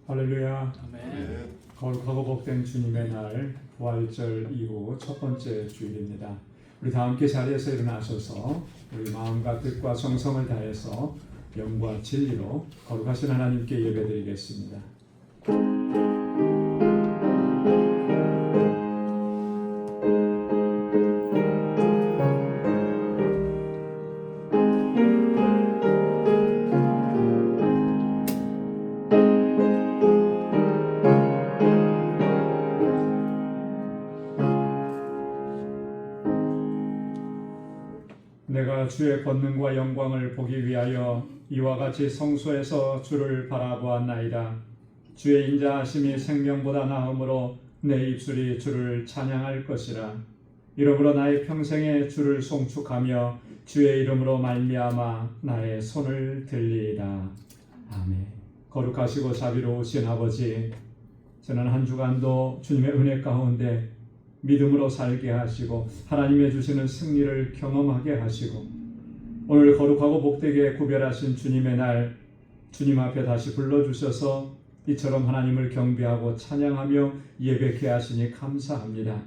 할렐루야. 아멘. 거룩하고 복된 주님의 날 부활절 이후 첫 번째 주일입니다. 우리 다 함께 자리에서 일어나셔서 우리 마음과 뜻과 정성을 다해서 영과 진리로 거룩하신 하나님께 예배드리겠습니다. 내가 주의 권능과 영광을 보기 위하여 이와 같이 성소에서 주를 바라보았나이다. 주의 인자하심이 생명보다 나음으로 내 입술이 주를 찬양할 것이라. 이러므로 나의 평생에 주를 송축하며 주의 이름으로 말미암아 나의 손을 들리이다. 아멘. 거룩하시고 자비로우신 아버지, 저는 한 주간도 주님의 은혜 가운데 믿음으로 살게 하시고 하나님의 주시는 승리를 경험하게 하시고 오늘 거룩하고 복되게 구별하신 주님의 날 주님 앞에 다시 불러주셔서 이처럼 하나님을 경배하고 찬양하며 예배케 하시니 감사합니다.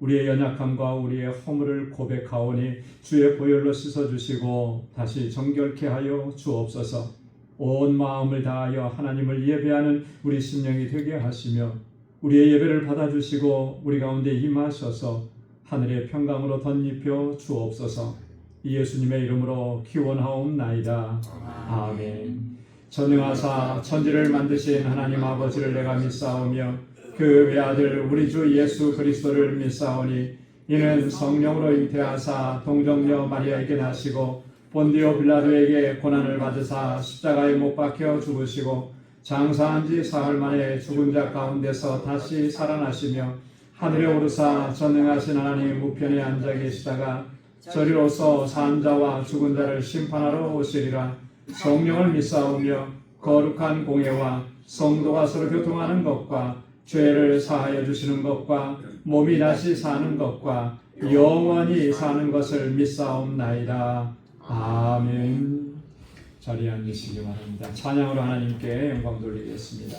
우리의 연약함과 우리의 허물을 고백하오니 주의 보혈로 씻어주시고 다시 정결케 하여 주옵소서. 온 마음을 다하여 하나님을 예배하는 우리 심령이 되게 하시며 우리의 예배를 받아주시고 우리 가운데 임하셔서 하늘의 평강으로 덧입혀 주옵소서. 예수님의 이름으로 기원하옵나이다. 아멘. 전능하사 천지를 만드신 하나님 아버지를 내가 믿사오며 그 외아들 우리 주 예수 그리스도를 믿사오니 이는 성령으로 잉태하사 동정녀 마리아에게 나시고 본디오 빌라도에게 고난을 받으사 십자가에 못 박혀 죽으시고 장사한 지 사흘 만에 죽은 자 가운데서 다시 살아나시며 하늘에 오르사 전능하신 하나님 우편에 앉아 계시다가 저리로서 산 자와 죽은 자를 심판하러 오시리라. 성령을 믿사오며 거룩한 공예와 성도가 서로 교통하는 것과 죄를 사하여 주시는 것과 몸이 다시 사는 것과 영원히 사는 것을 믿사옵나이다. 아멘. 자리에 앉으시기 바랍니다. 찬양으로 하나님께 영광 돌리겠습니다.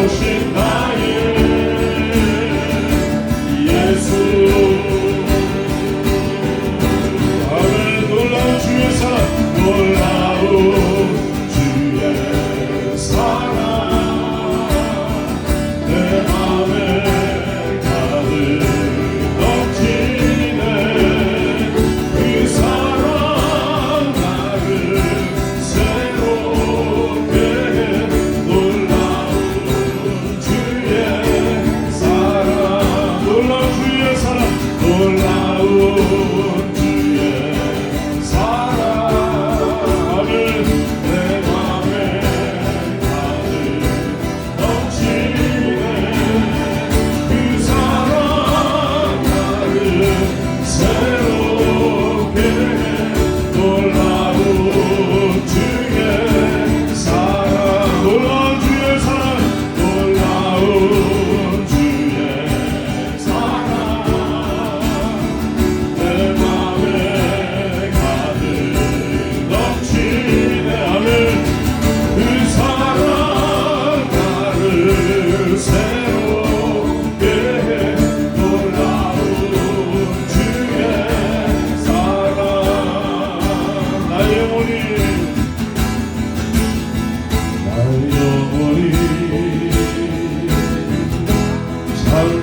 오신 나의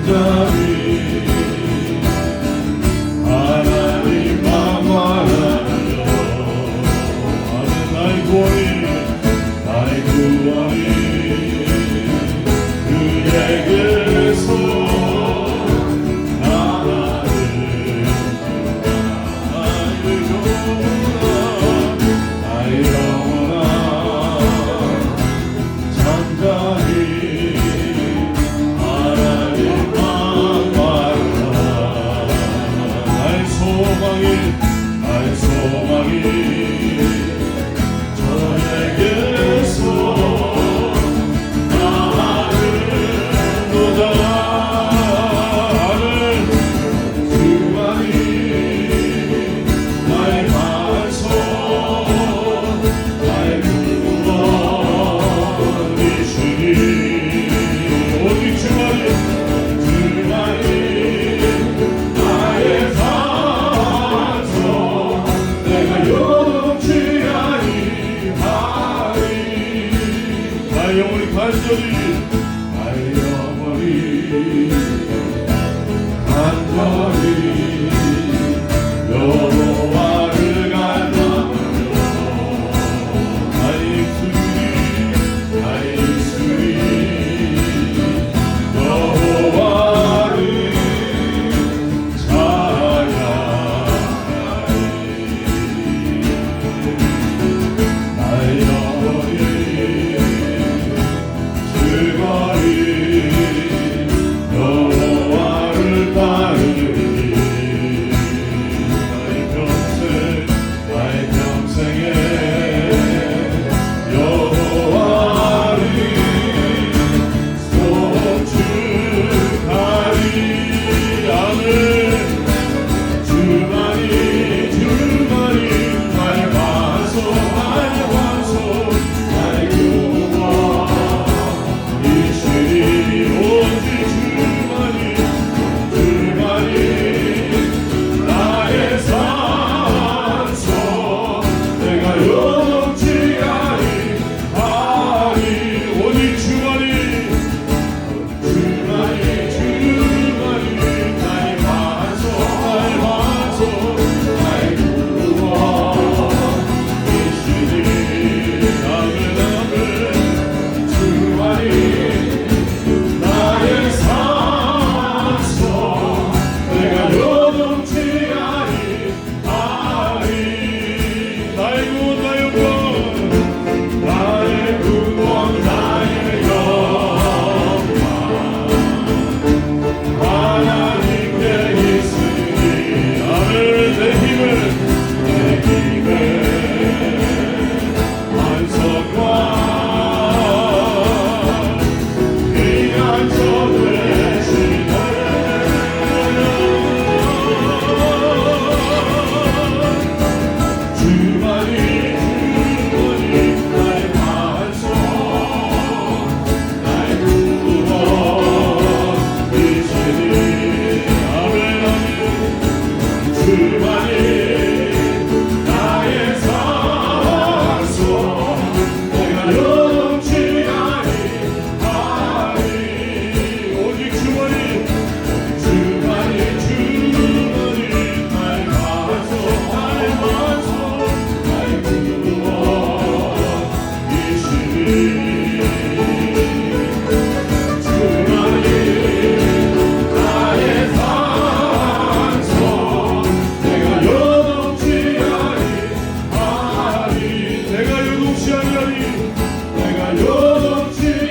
잠잠히 하나님 만만하여 하는 나의 구원이 그에게서 나의 영혼아 잠잠히 하나님 만만하라 나의 소망이 저에게서 여호와를 갈망하며 나의 입술이 여호와를 찬양하리 나의 영혼이 즐거이 여호와를 따르리 나의 평생에 여호와를 송축하리 아멘 주만이 나의 반석 나의 구원이시니 오직 주만이 나의 산소 내가 요동치 아니하리 오직 주만이 나의 반석 나의 구원이시니 아멘 아멘 주만이 나의 산소 내가 요동치 아니하리 나의 구원 나의 영광 하나님께 있으니 아멘 내 힘을 완성과 피난처 되시네 주만이 나의 반석 나의 구원이시니 아멘 아멘 주만이 나의 산소 내가 요동치 아니하리 오직 주만이 나의 반석 나의 구원이시니 나의 산소 내가 요동치 아니하리 내가 요동치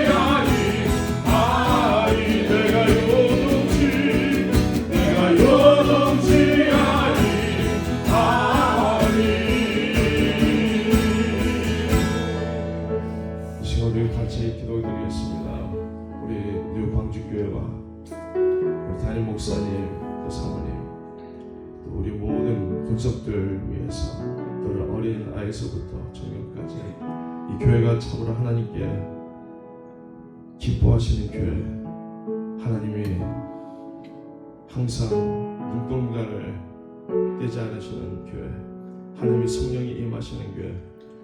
아니하리 내가 요동치 아니하리 내가 요동치 아니하리 이 시간 우리 같이 기도드리겠습니다. 우리 뉴 광주교회와 우리 담임 목사님, 또 사모님, 또 우리 모든 권속들 위해서 또 어린 아이서부터 청년까지 이 교회가 참으로 하나님께 기뻐하시는 교회 하나님이 항상 눈동자를 떼지 않으시는 교회 하나님의 성령이 임하시는 교회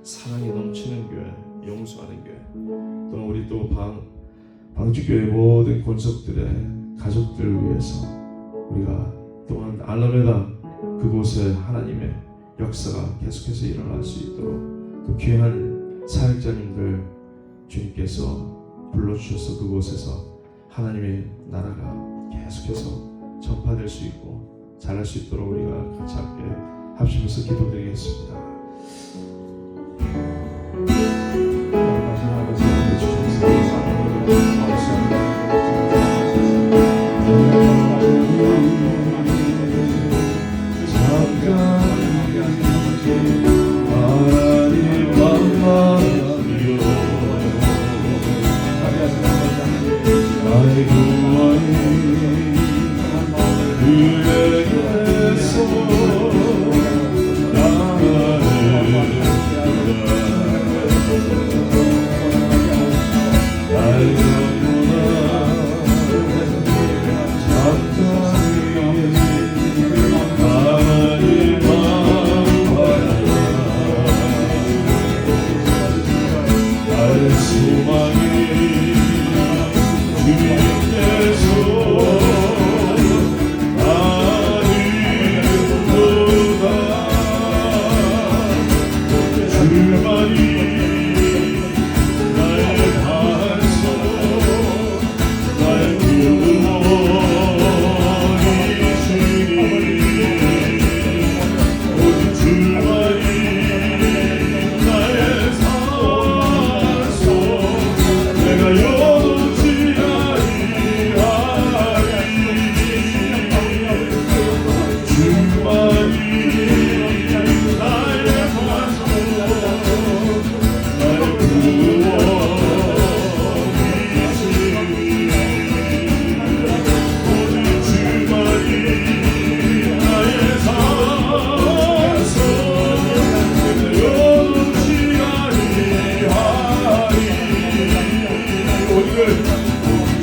사랑이 넘치는 교회 용서하는 교회 또는 우리 또 방주교회 모든 권속들의 가족들을 위해서 우리가 또한 알라메다 그곳에 하나님의 역사가 계속해서 일어날 수 있도록 또 귀한 사역자님들 주님께서 불러주셔서 그곳에서 하나님의 나라가 계속해서 전파될 수 있고 잘할 수 있도록 우리가 같이 함께 합심해서 기도드리겠습니다.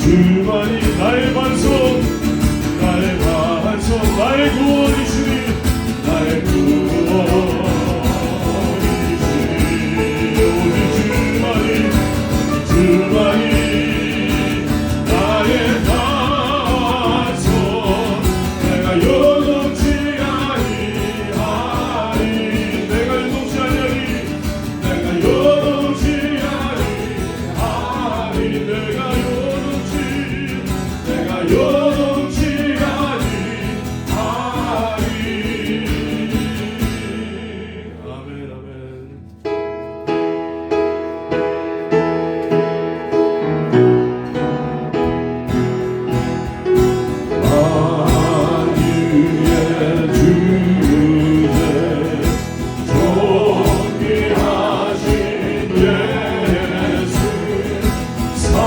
주만이 나의 반석, 나의 반석, 나의 구원이시니, 나의 구원이시니. 오직 주만이 나의 반석, 내가 요동치 아니하리. 내가 요동치 아니하리. 내가 요동치 아니하리. 내가 요동치 아니하리. 아멘 아멘. 만유의 주제 존귀하신 예수 사랑이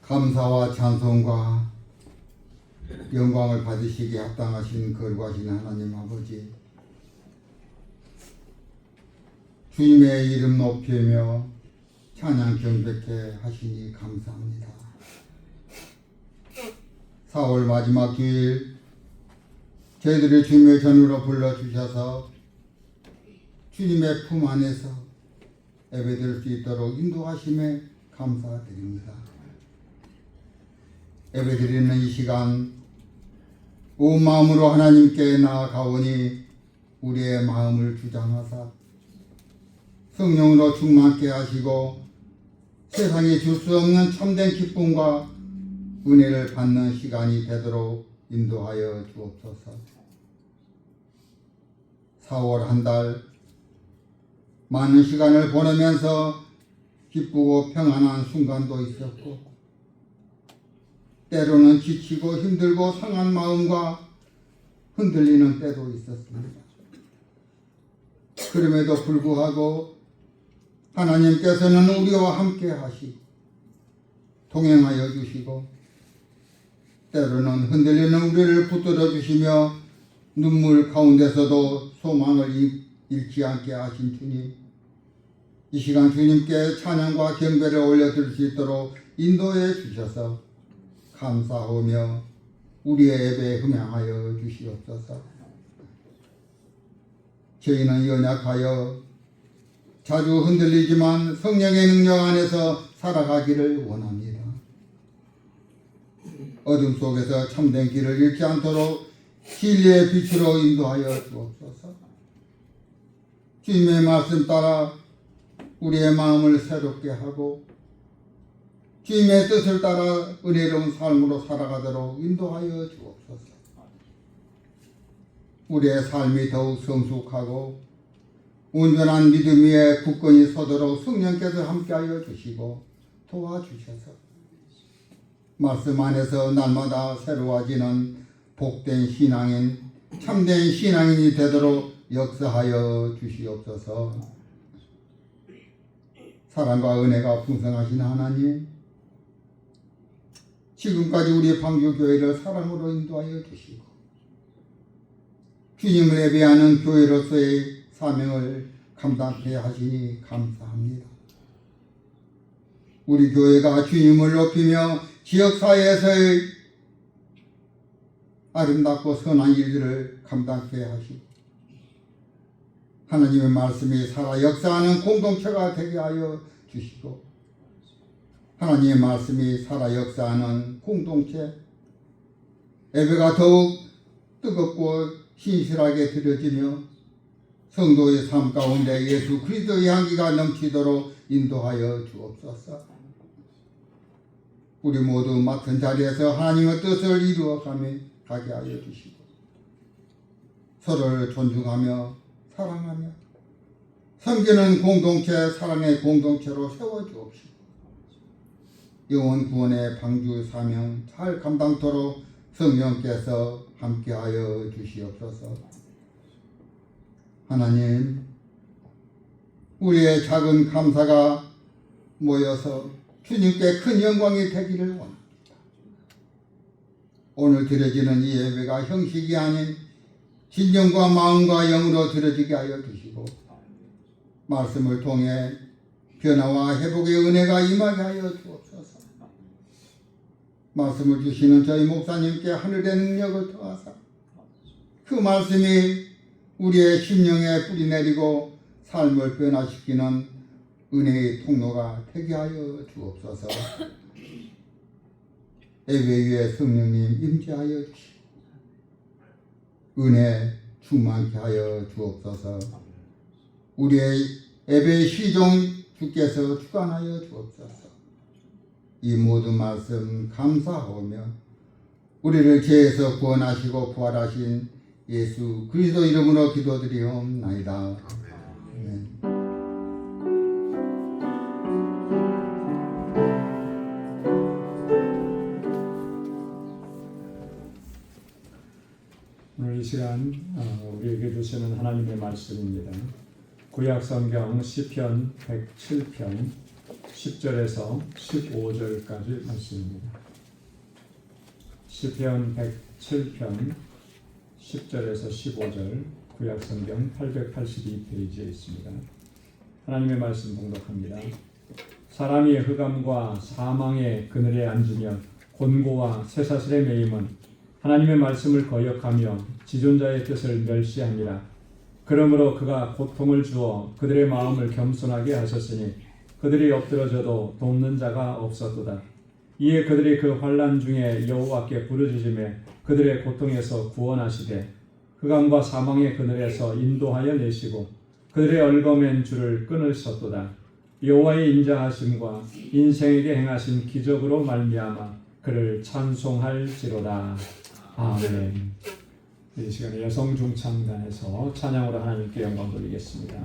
감사와 찬송과 영광을 받으시기에 합당하신 거룩하신 하나님 아버지, 주님의 이름 높이며 찬양 경배케 하시니 감사합니다. 4월 마지막 주일 저희들이 주님의 전으로 불러주셔서 주님의 품 안에서 예배드릴 수 있도록 인도하심에 감사드립니다. 예배드리는 이 시간 온 마음으로 하나님께 나아가오니 우리의 마음을 주장하사 성령으로 충만케 하시고 세상이 줄 수 없는 참된 기쁨과 은혜를 받는 시간이 되도록 인도하여 주옵소서. 4월 한 달 많은 시간을 보내면서 기쁘고 평안한 순간도 있었고 때로는 지치고 힘들고 상한 마음과 흔들리는 때도 있었습니다. 그럼에도 불구하고 하나님께서는 우리와 함께 하시고 동행하여 주시고 때로는 흔들리는 우리를 붙들어 주시며 눈물 가운데서도 소망을 잃지 않게 하신 주님, 이 시간 주님께 찬양과 경배를 올려드릴 수 있도록 인도해 주셔서 감사하며 우리의 예배에 흠양하여 주시옵소서. 저희는 연약하여 자주 흔들리지만 성령의 능력 안에서 살아가기를 원합니다. 어둠 속에서 참된 길을 잃지 않도록 진리의 빛으로 인도하여 주옵소서. 주님의 말씀 따라 우리의 마음을 새롭게 하고 주님의 뜻을 따라 은혜로운 삶으로 살아가도록 인도하여 주옵소서. 우리의 삶이 더욱 성숙하고 온전한 믿음 위에 굳건히 서도록 성령께서 함께하여 주시고 도와주셔서 말씀 안에서 날마다 새로워지는 복된 신앙인, 참된 신앙인이 되도록 역사하여 주시옵소서. 사랑과 은혜가 풍성하신 하나님, 지금까지 우리 방주교회를 사랑으로 인도하여 주시고 주님을 예배하는 교회로서의 사명을 감당케 하시니 감사합니다. 우리 교회가 주님을 높이며 지역사회에서의 아름답고 선한 일들을 감당케 하시고 하나님의 말씀이 살아 역사하는 공동체가 되게 하여 주시고 하나님의 말씀이 살아 역사하는 공동체, 예배가 더욱 뜨겁고 신실하게 드려지며 성도의 삶 가운데 예수 그리스도의 향기가 넘치도록 인도하여 주옵소서. 우리 모두 맡은 자리에서 하나님의 뜻을 이루어가며 가게 하여 주시고 서로를 존중하며 사랑하며 섬기는 공동체, 사랑의 공동체로 세워주옵시고 영혼 구원의 방주 사명 잘 감당토록 성령께서 함께하여 주시옵소서. 하나님, 우리의 작은 감사가 모여서 주님께 큰 영광이 되기를 원합니다. 오늘 드려지는 이 예배가 형식이 아닌 진정과 마음과 영으로 드려지게 하여 주시고 말씀을 통해 변화와 회복의 은혜가 임하게 하여 주옵소서. 말씀을 주시는 저희 목사님께 하늘의 능력을 더하사 그 말씀이 우리의 심령에 뿌리내리고 삶을 변화시키는 은혜의 통로가 되게 하여 주옵소서. 예배 위에 성령님 임재하여 주시고 은혜 충만케 하여 주옵소서. 우리의 예배의 시종 주께서 주관하여 주옵소서. 이 모든 말씀 감사하며 우리를 죄에서 구원하시고 부활하신 예수 그리스도 이름으로 기도드리옵나이다. 아멘. 오늘 이 시간 우리에게 주시는 하나님의 말씀입니다. 구약 성경 시편 107편 10절에서 15절까지 말씀입니다. 시편 107편 10절에서 15절 구약성경 882페이지에 있습니다. 하나님의 말씀 봉독합니다. 사람이 흑암과 사망의 그늘에 앉으며 곤고와 쇠사슬에 매임은 하나님의 말씀을 거역하며 지존자의 뜻을 멸시함이라. 그러므로 그가 고통을 주어 그들의 마음을 겸손하게 하셨으니 그들이 엎드러져도 돕는 자가 없었도다. 이에 그들이 그 환난 중에 여호와께 부르짖으며 그들의 고통에서 구원하시되 흑암과 사망의 그늘에서 인도하여 내시고 그들의 얽어맨 줄을 끊으셨도다. 여호와의 인자하심과 인생에게 행하신 기적으로 말미암아 그를 찬송할지로다. 아멘. 이 시간에 여성 중창단에서 찬양으로 하나님께 영광 돌리겠습니다.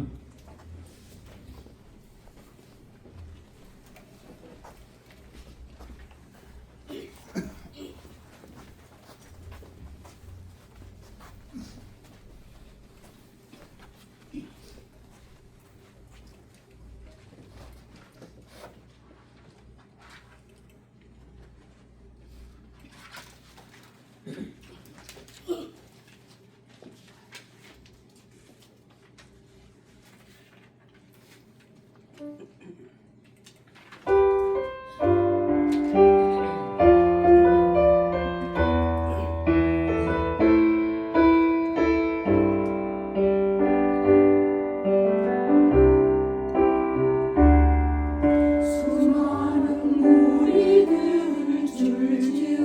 수많은 무리들 줄지어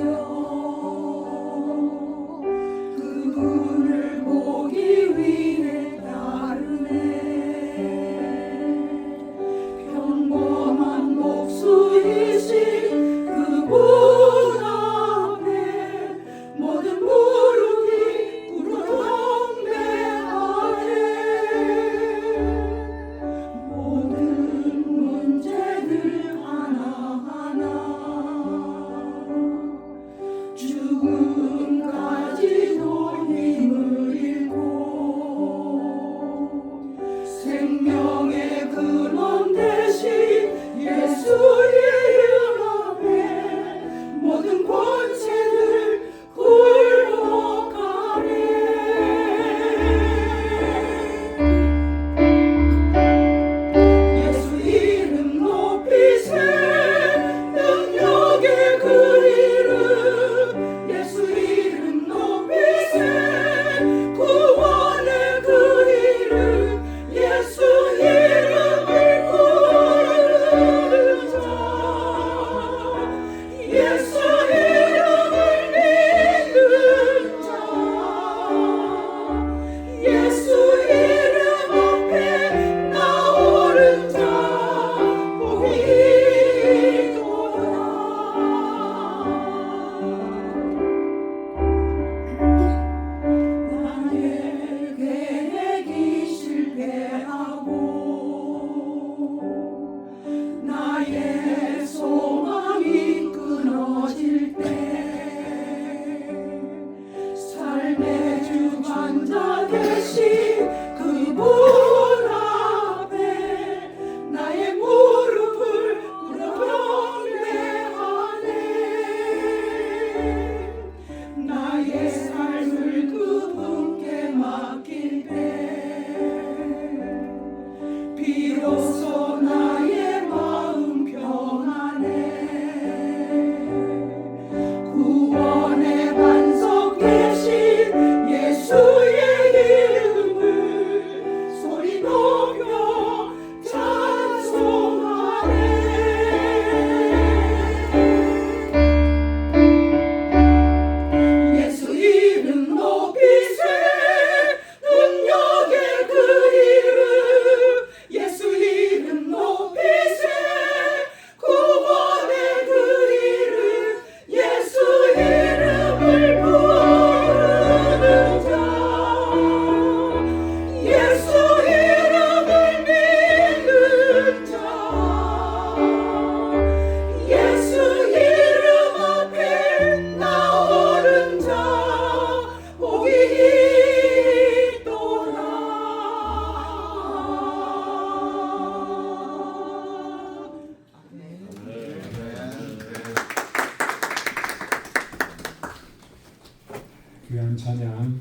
귀한 찬양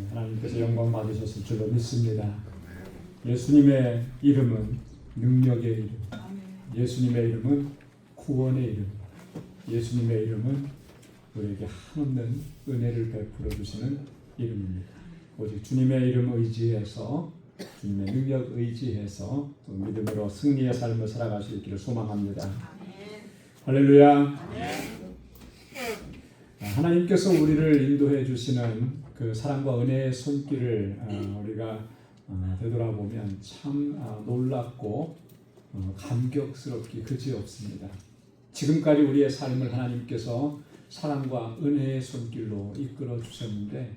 하나님께서 영광 받으셨을 줄로 믿습니다. 예수님의 이름은 능력의 이름, 예수님의 이름은 구원의 이름, 예수님의 이름은 우리에게 한없는 은혜를 베풀어 주시는 이름입니다. 오직 주님의 이름 의지해서, 주님의 능력 의지해서 또 믿음으로 승리의 삶을 살아갈 수 있기를 소망합니다. 할렐루야. 하나님께서 우리를 인도해 주시는 그 사랑과 은혜의 손길을 우리가 되돌아보면 참 놀랍고 감격스럽기 그지없습니다. 지금까지 우리의 삶을 하나님께서 사랑과 은혜의 손길로 이끌어 주셨는데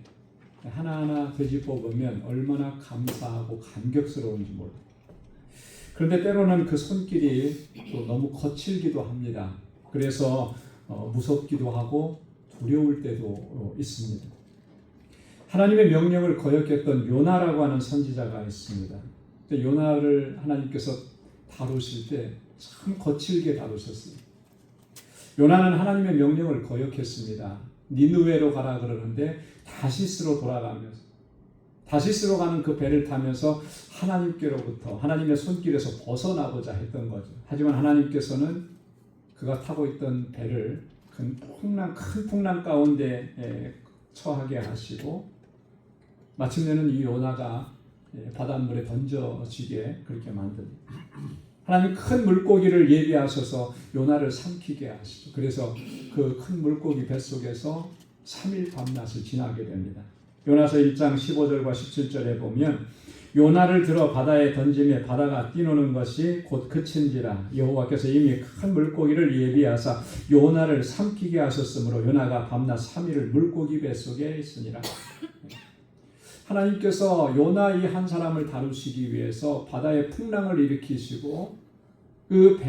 하나하나 되짚어보면 얼마나 감사하고 감격스러운지 몰라요. 그런데 때로는 그 손길이 또 너무 거칠기도 합니다. 그래서 무섭기도 하고 두려울 때도 있습니다. 하나님의 명령을 거역했던 요나라고 하는 선지자가 있습니다. 요나를 하나님께서 다루실 때 참 거칠게 다루셨어요. 요나는 하나님의 명령을 거역했습니다. 니느웨로 가라 그러는데 다시스로 돌아가면서 다시스로 가는 그 배를 타면서 하나님께로부터 하나님의 손길에서 벗어나고자 했던 거죠. 하지만 하나님께서는 그가 타고 있던 배를 큰 풍랑 가운데 처하게 하시고 마침내는 이 요나가 바닷물에 던져지게 그렇게 만듭니다. 하나님 큰 물고기를 예비하셔서 요나를 삼키게 하시죠. 그래서 그 큰 물고기 뱃속에서 3일 밤낮을 지나게 됩니다. 요나서 1장 15절과 17절에 보면 요나를 들어 바다에 던짐에 바다가 뛰노는 것이 곧 그친지라 여호와께서 이미 큰 물고기를 예비하사 요나를 삼키게 하셨으므로 요나가 밤낮 3일을 물고기 뱃속에 있으니라. 하나님께서 요나 이 한 사람을 다루시기 위해서 바다에 풍랑을 일으키시고 그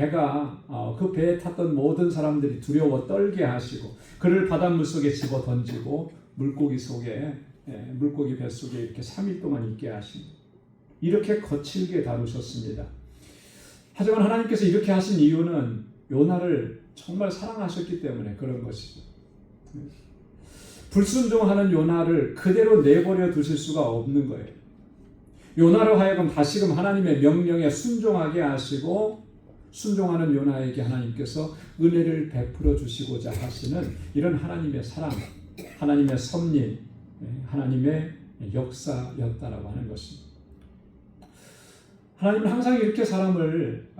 배에 탔던 모든 사람들이 두려워 떨게 하시고 그를 바닷물 속에 집어 던지고 물고기 뱃속에 이렇게 3일 동안 있게 하십니다. 이렇게 거칠게 다루셨습니다. 하지만 하나님께서 이렇게 하신 이유는 요나를 정말 사랑하셨기 때문에 그런 것이죠. 불순종하는 요나를 그대로 내버려 두실 수가 없는 거예요. 요나로 하여금 다시금 하나님의 명령에 순종하게 하시고 순종하는 요나에게 하나님께서 은혜를 베풀어 주시고자 하시는 이런 하나님의 사랑, 하나님의 섭리, 하나님의 역사였다라고 하는 것입니다. 하나님은 항상 이렇게 사람을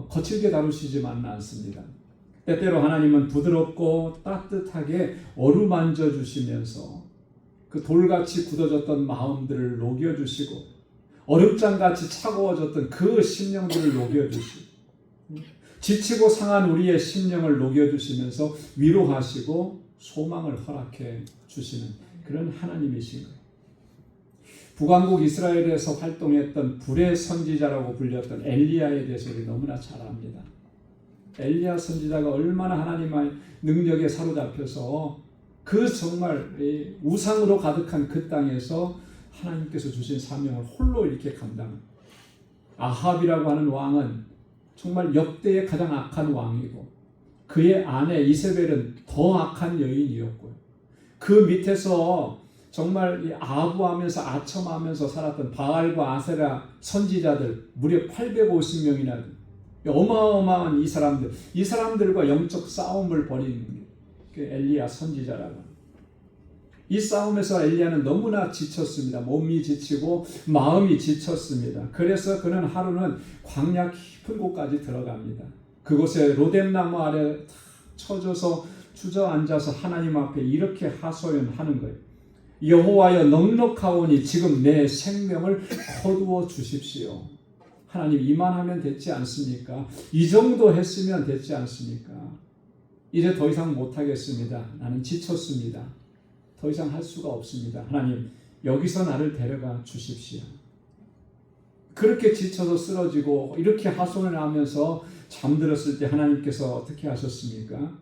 거칠게 다루시지만은 않습니다. 때때로 하나님은 부드럽고 따뜻하게 어루만져 주시면서 그 돌같이 굳어졌던 마음들을 녹여주시고 얼음장같이 차가워졌던 그 심령들을 녹여주시고 지치고 상한 우리의 심령을 녹여주시면서 위로하시고 소망을 허락해 주시는 그런 하나님이신 거예요. 북왕국 이스라엘에서 활동했던 불의 선지자라고 불렸던 엘리야에 대해서 우리 너무나 잘 압니다. 엘리야 선지자가 얼마나 하나님의 능력에 사로잡혀서 그 정말 우상으로 가득한 그 땅에서 하나님께서 주신 사명을 홀로 이렇게 감당합니다. 아합이라고 하는 왕은 정말 역대의 가장 악한 왕이고 그의 아내 이세벨은 더 악한 여인이었고요. 그 밑에서 정말 아부하면서 아첨하면서 살았던 바알과 아세라 선지자들 무려 850명이나 어마어마한 이 사람들과 영적 싸움을 벌인 그 엘리야 선지자라고. 이 싸움에서 엘리야는 너무나 지쳤습니다. 몸이 지치고 마음이 지쳤습니다. 그래서 그는 하루는 광야 깊은 곳까지 들어갑니다. 그곳에 로뎀나무 아래 쳐져서 주저앉아서 하나님 앞에 이렇게 하소연하는 거예요. 여호와여 넉넉하오니 지금 내 생명을 거두어 주십시오. 하나님 이만하면 됐지 않습니까? 이 정도 했으면 됐지 않습니까? 이제 더 이상 못하겠습니다. 나는 지쳤습니다. 더 이상 할 수가 없습니다. 하나님 여기서 나를 데려가 주십시오. 그렇게 지쳐서 쓰러지고 이렇게 하소연을 하면서 잠들었을 때 하나님께서 어떻게 하셨습니까?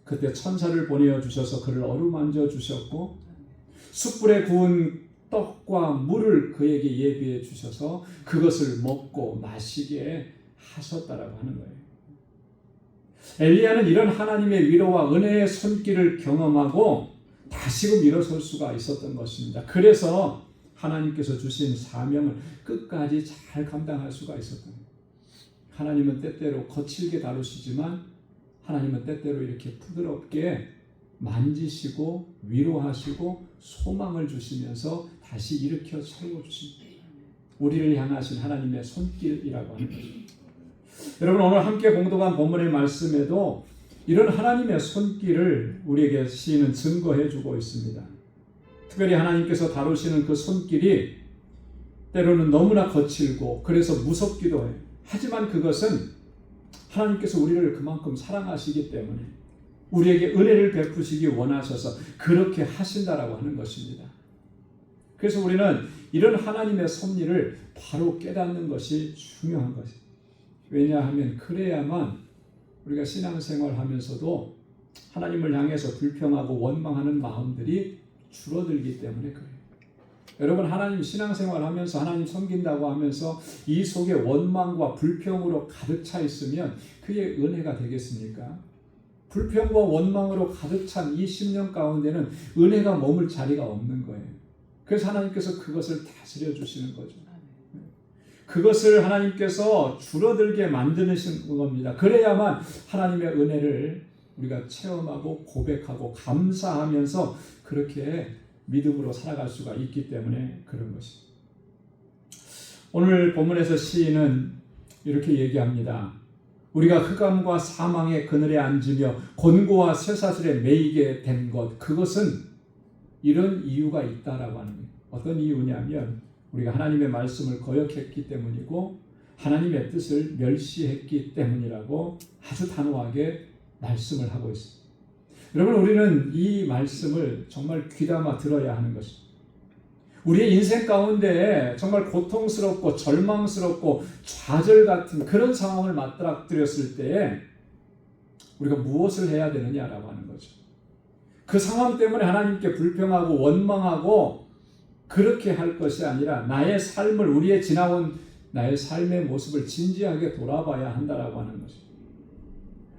그때 천사를 보내어 주셔서 그를 어루만져 주셨고 숯불에 구운 떡과 물을 그에게 예비해 주셔서 그것을 먹고 마시게 하셨다라고 하는 거예요. 엘리야는 이런 하나님의 위로와 은혜의 손길을 경험하고 다시금 일어설 수가 있었던 것입니다. 그래서 하나님께서 주신 사명을 끝까지 잘 감당할 수가 있었던 거예요. 하나님은 때때로 거칠게 다루시지만 하나님은 때때로 이렇게 부드럽게 만지시고 위로하시고 소망을 주시면서 다시 일으켜 세워주십니다. 우리를 향하신 하나님의 손길이라고 하는 거죠. 여러분, 오늘 함께 공독한 본문의 말씀에도 이런 하나님의 손길을 우리에게 시인은 증거해 주고 있습니다. 특별히 하나님께서 다루시는 그 손길이 때로는 너무나 거칠고 그래서 무섭기도 해요. 하지만 그것은 하나님께서 우리를 그만큼 사랑하시기 때문에 우리에게 은혜를 베푸시기 원하셔서 그렇게 하신다라고 하는 것입니다. 그래서 우리는 이런 하나님의 섭리를 바로 깨닫는 것이 중요한 것입니다. 왜냐하면 그래야만 우리가 신앙생활 하면서도 하나님을 향해서 불평하고 원망하는 마음들이 줄어들기 때문에 그래요. 여러분, 하나님 신앙생활 하면서 하나님 섬긴다고 하면서 이 속에 원망과 불평으로 가득 차 있으면 그게 은혜가 되겠습니까? 불평과 원망으로 가득 찬 이 10년 가운데는 은혜가 머물 자리가 없는 거예요. 그래서 하나님께서 그것을 다스려 주시는 거죠. 그것을 하나님께서 줄어들게 만드시는 겁니다. 그래야만 하나님의 은혜를 우리가 체험하고 고백하고 감사하면서 그렇게 믿음으로 살아갈 수가 있기 때문에 그런 것입니다. 오늘 본문에서 시인은 이렇게 얘기합니다. 우리가 흑암과 사망의 그늘에 앉으며 곤고와 쇠사슬에 매이게 된 것, 그것은 이런 이유가 있다라고 하는 거예요. 어떤 이유냐면 우리가 하나님의 말씀을 거역했기 때문이고 하나님의 뜻을 멸시했기 때문이라고 아주 단호하게 말씀을 하고 있습니다. 여러분, 우리는 이 말씀을 정말 귀담아 들어야 하는 것입니다. 우리의 인생 가운데 정말 고통스럽고 절망스럽고 좌절 같은 그런 상황을 맞닥뜨렸을 때에 우리가 무엇을 해야 되느냐라고 하는 거죠. 그 상황 때문에 하나님께 불평하고 원망하고 그렇게 할 것이 아니라 나의 삶을, 우리의 지나온 나의 삶의 모습을 진지하게 돌아봐야 한다라고 하는 거죠.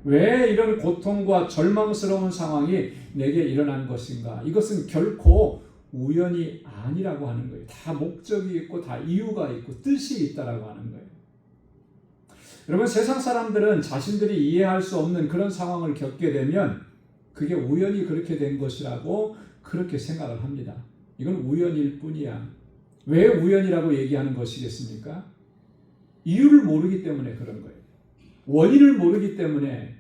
왜 이런 고통과 절망스러운 상황이 내게 일어난 것인가? 이것은 결코 우연이 아니라고 하는 거예요. 다 목적이 있고 다 이유가 있고 뜻이 있다라고 하는 거예요. 여러분, 세상 사람들은 자신들이 이해할 수 없는 그런 상황을 겪게 되면 그게 우연히 그렇게 된 것이라고 그렇게 생각을 합니다. 이건 우연일 뿐이야. 왜 우연이라고 얘기하는 것이겠습니까? 이유를 모르기 때문에 그런 거예요. 원인을 모르기 때문에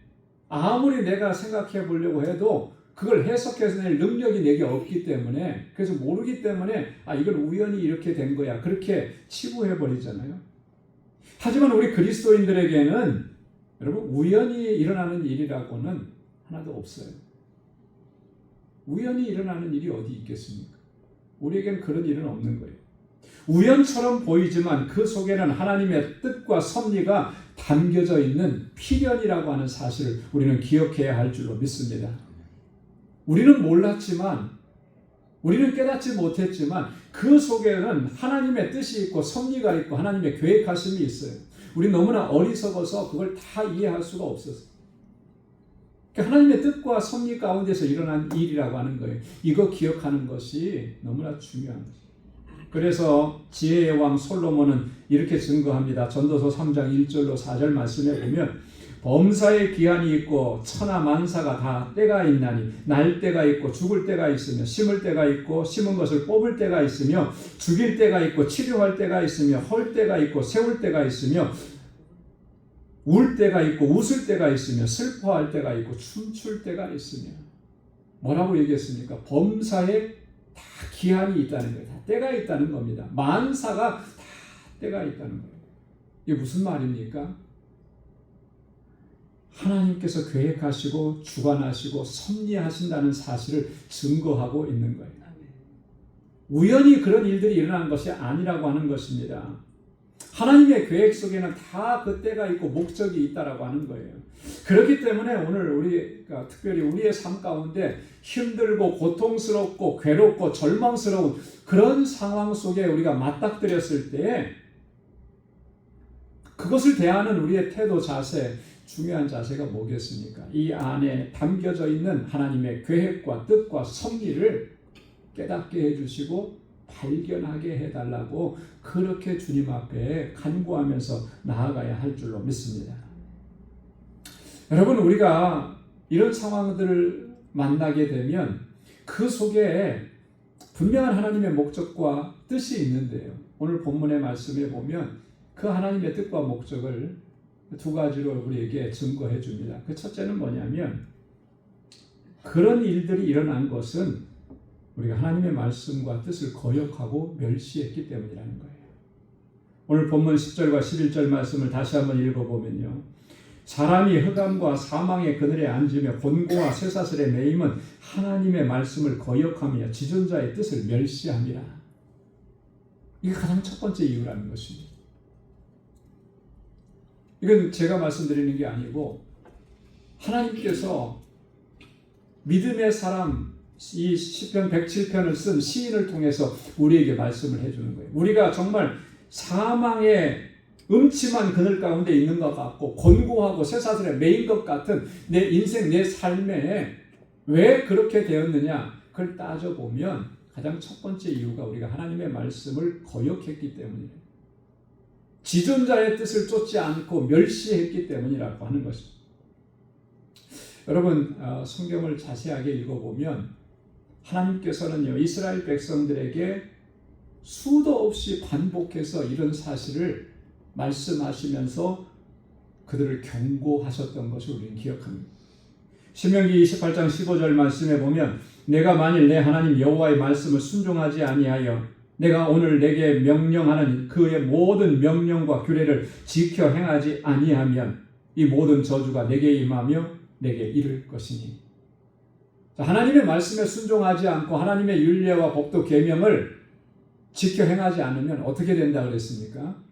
아무리 내가 생각해 보려고 해도 그걸 해석해서 낼 능력이 내게 없기 때문에, 그래서 모르기 때문에 이건 우연히 이렇게 된 거야, 그렇게 치부해 버리잖아요. 하지만 우리 그리스도인들에게는 여러분, 우연히 일어나는 일이라고는 하나도 없어요. 우연히 일어나는 일이 어디 있겠습니까? 우리에겐 그런 일은 없는 거예요. 우연처럼 보이지만 그 속에는 하나님의 뜻과 섭리가 담겨져 있는 필연이라고 하는 사실을 우리는 기억해야 할 줄로 믿습니다. 우리는 몰랐지만, 우리는 깨닫지 못했지만 그 속에는 하나님의 뜻이 있고 섭리가 있고 하나님의 계획하심이 있어요. 우리 너무나 어리석어서 그걸 다 이해할 수가 없었어요. 하나님의 뜻과 섭리 가운데서 일어난 일이라고 하는 거예요. 이거 기억하는 것이 너무나 중요한 거죠. 그래서 지혜의 왕 솔로몬은 이렇게 증거합니다. 전도서 3장 1절로 4절 말씀에 보면 범사의 기한이 있고 천하 만사가 다 때가 있나니 날 때가 있고 죽을 때가 있으며 심을 때가 있고 심은 것을 뽑을 때가 있으며 죽일 때가 있고 치료할 때가 있으며 헐 때가 있고 세울 때가 있으며 울 때가 있고 웃을 때가 있으며 슬퍼할 때가 있고 춤출 때가 있으며. 뭐라고 얘기했습니까? 범사에 다 기한이 있다는 거예요. 다 때가 있다는 겁니다. 만사가 다 때가 있다는 거예요. 이게 무슨 말입니까? 하나님께서 계획하시고 주관하시고 섭리하신다는 사실을 증거하고 있는 거예요. 우연히 그런 일들이 일어난 것이 아니라고 하는 것입니다. 하나님의 계획 속에는 다 그 때가 있고 목적이 있다라고 하는 거예요. 그렇기 때문에 오늘 우리가 특별히 우리의 삶 가운데 힘들고 고통스럽고 괴롭고 절망스러운 그런 상황 속에 우리가 맞닥뜨렸을 때 그것을 대하는 우리의 태도, 자세, 중요한 자세가 뭐겠습니까? 이 안에 담겨져 있는 하나님의 계획과 뜻과 섭리를 깨닫게 해주시고 발견하게 해달라고 그렇게 주님 앞에 간구하면서 나아가야 할 줄로 믿습니다. 여러분, 우리가 이런 상황들을 만나게 되면 그 속에 분명한 하나님의 목적과 뜻이 있는데요. 오늘 본문의 말씀에 보면 그 하나님의 뜻과 목적을 두 가지로 우리에게 증거해 줍니다. 그 첫째는 뭐냐면 그런 일들이 일어난 것은 우리가 하나님의 말씀과 뜻을 거역하고 멸시했기 때문이라는 거예요. 오늘 본문 10절과 11절 말씀을 다시 한번 읽어보면요. 사람이 흑암과 사망의 그늘에 앉으며 곤고와 쇠사슬에 매임은 하나님의 말씀을 거역하며 지존자의 뜻을 멸시함이라. 이게 가장 첫 번째 이유라는 것입니다. 이건 제가 말씀드리는 게 아니고 하나님께서 믿음의 사람 이 시편 107편을 쓴 시인을 통해서 우리에게 말씀을 해주는 거예요. 우리가 정말 사망의 음침한 그늘 가운데 있는 것 같고 곤고하고 쇠사슬에 매인 것 같은 내 인생, 내 삶에 왜 그렇게 되었느냐 그걸 따져보면 가장 첫 번째 이유가 우리가 하나님의 말씀을 거역했기 때문이에요. 지존자의 뜻을 쫓지 않고 멸시했기 때문이라고 하는 것입니다. 여러분, 성경을 자세하게 읽어보면 하나님께서는요, 이스라엘 백성들에게 수도 없이 반복해서 이런 사실을 말씀하시면서 그들을 경고하셨던 것을 우리는 기억합니다. 신명기 28장 15절 말씀에 보면 내가 만일 내 하나님 여호와의 말씀을 순종하지 아니하여 내가 오늘 내게 명령하는 그의 모든 명령과 규례를 지켜 행하지 아니하면 이 모든 저주가 내게 임하며 내게 이를 것이니. 하나님의 말씀에 순종하지 않고 하나님의 율례와 법도 계명을 지켜 행하지 않으면 어떻게 된다 그랬습니까?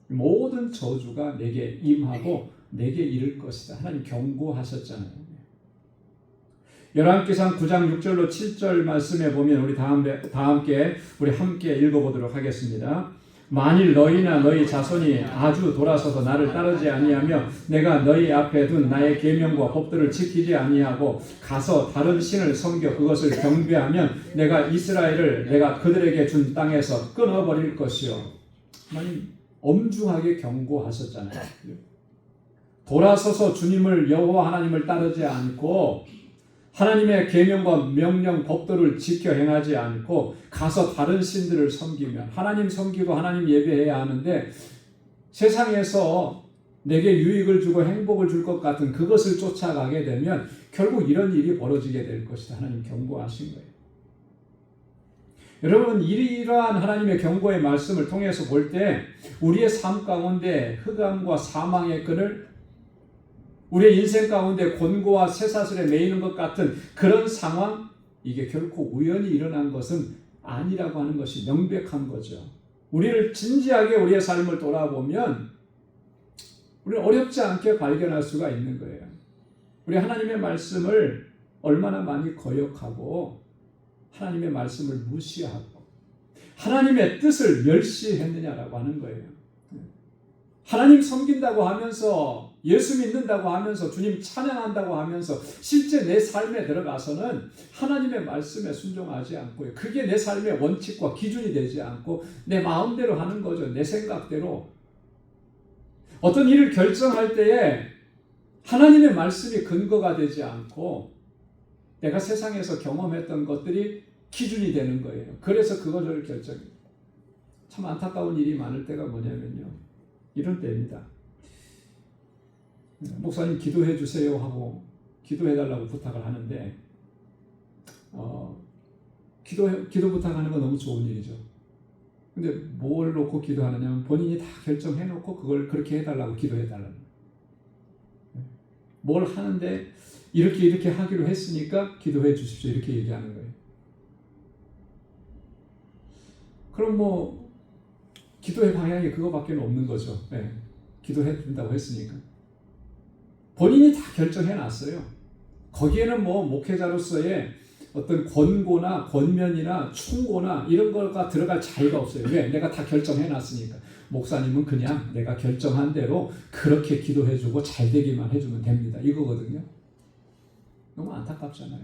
모든 저주가 내게 임하고 내게 이를 것이다. 하나님 경고하셨잖아요. 열왕기상 9장 6절로 7절 말씀에 보면 우리 다 함께 읽어보도록 하겠습니다. 만일 너희나 너희 자손이 아주 돌아서서 나를 따르지 아니하며 내가 너희 앞에 둔 나의 계명과 법들을 지키지 아니하고 가서 다른 신을 섬겨 그것을 경배하면 내가 이스라엘을 내가 그들에게 준 땅에서 끊어버릴 것이요. 하나님 엄중하게 경고하셨잖아요. 돌아서서 주님을 여호와 하나님을 따르지 않고 하나님의 계명과 명령 법도를 지켜 행하지 않고 가서 다른 신들을 섬기면 하나님 섬기고 하나님 예배해야 하는데 세상에서 내게 유익을 주고 행복을 줄 것 같은 그것을 쫓아가게 되면 결국 이런 일이 벌어지게 될 것이다. 하나님 경고하신 거예요. 여러분, 이러한 하나님의 경고의 말씀을 통해서 볼 때 우리의 삶 가운데 흑암과 사망의 끈을 우리의 인생 가운데 곤고와 쇠사슬에 매이는 것 같은 그런 상황, 이게 결코 우연히 일어난 것은 아니라고 하는 것이 명백한 거죠. 우리를 진지하게 우리의 삶을 돌아보면 우리는 어렵지 않게 발견할 수가 있는 거예요. 우리 하나님의 말씀을 얼마나 많이 거역하고 하나님의 말씀을 무시하고 하나님의 뜻을 멸시했느냐라고 하는 거예요. 하나님 섬긴다고 하면서 예수 믿는다고 하면서 주님 찬양한다고 하면서 실제 내 삶에 들어가서는 하나님의 말씀에 순종하지 않고요. 그게 내 삶의 원칙과 기준이 되지 않고 내 마음대로 하는 거죠. 내 생각대로. 어떤 일을 결정할 때에 하나님의 말씀이 근거가 되지 않고 내가 세상에서 경험했던 것들이 기준이 되는 거예요. 그래서 그거를 결정해요. 참 안타까운 일이 많을 때가 뭐냐면요. 이런 때입니다. 목사님 기도해 주세요 하고 기도해 달라고 부탁을 하는데 기도 부탁하는 건 너무 좋은 일이죠. 근데 뭘 놓고 기도하느냐면 본인이 다 결정해 놓고 그걸 그렇게 해달라고 기도해 달라는 거예요. 뭘 하는데 이렇게 하기로 했으니까 기도해 주십시오 이렇게 얘기하는 거예요. 그럼 뭐 기도의 방향이 그거밖에 없는 거죠. 네. 기도해 준다고 했으니까. 본인이 다 결정해 놨어요. 거기에는 뭐 목회자로서의 어떤 권고나 권면이나 충고나 이런 거가 들어갈 자유가 없어요. 왜? 내가 다 결정해 놨으니까. 목사님은 그냥 내가 결정한 대로 그렇게 기도해주고 잘 되기만 해주면 됩니다. 이거거든요. 너무 안타깝잖아요.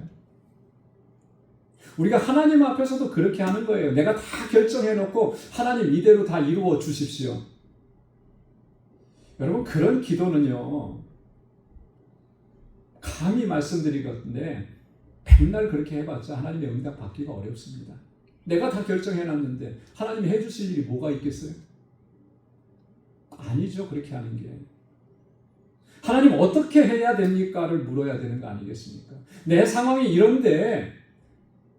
우리가 하나님 앞에서도 그렇게 하는 거예요. 내가 다 결정해놓고 하나님 이대로 다 이루어 주십시오. 여러분 그런 기도는요. 감히 말씀드리건데 백날 그렇게 해봤자 하나님의 응답 받기가 어렵습니다. 내가 다 결정해놨는데 하나님이 해주실 일이 뭐가 있겠어요? 아니죠. 그렇게 하는 게. 하나님 어떻게 해야 됩니까?를 물어야 되는 거 아니겠습니까? 내 상황이 이런데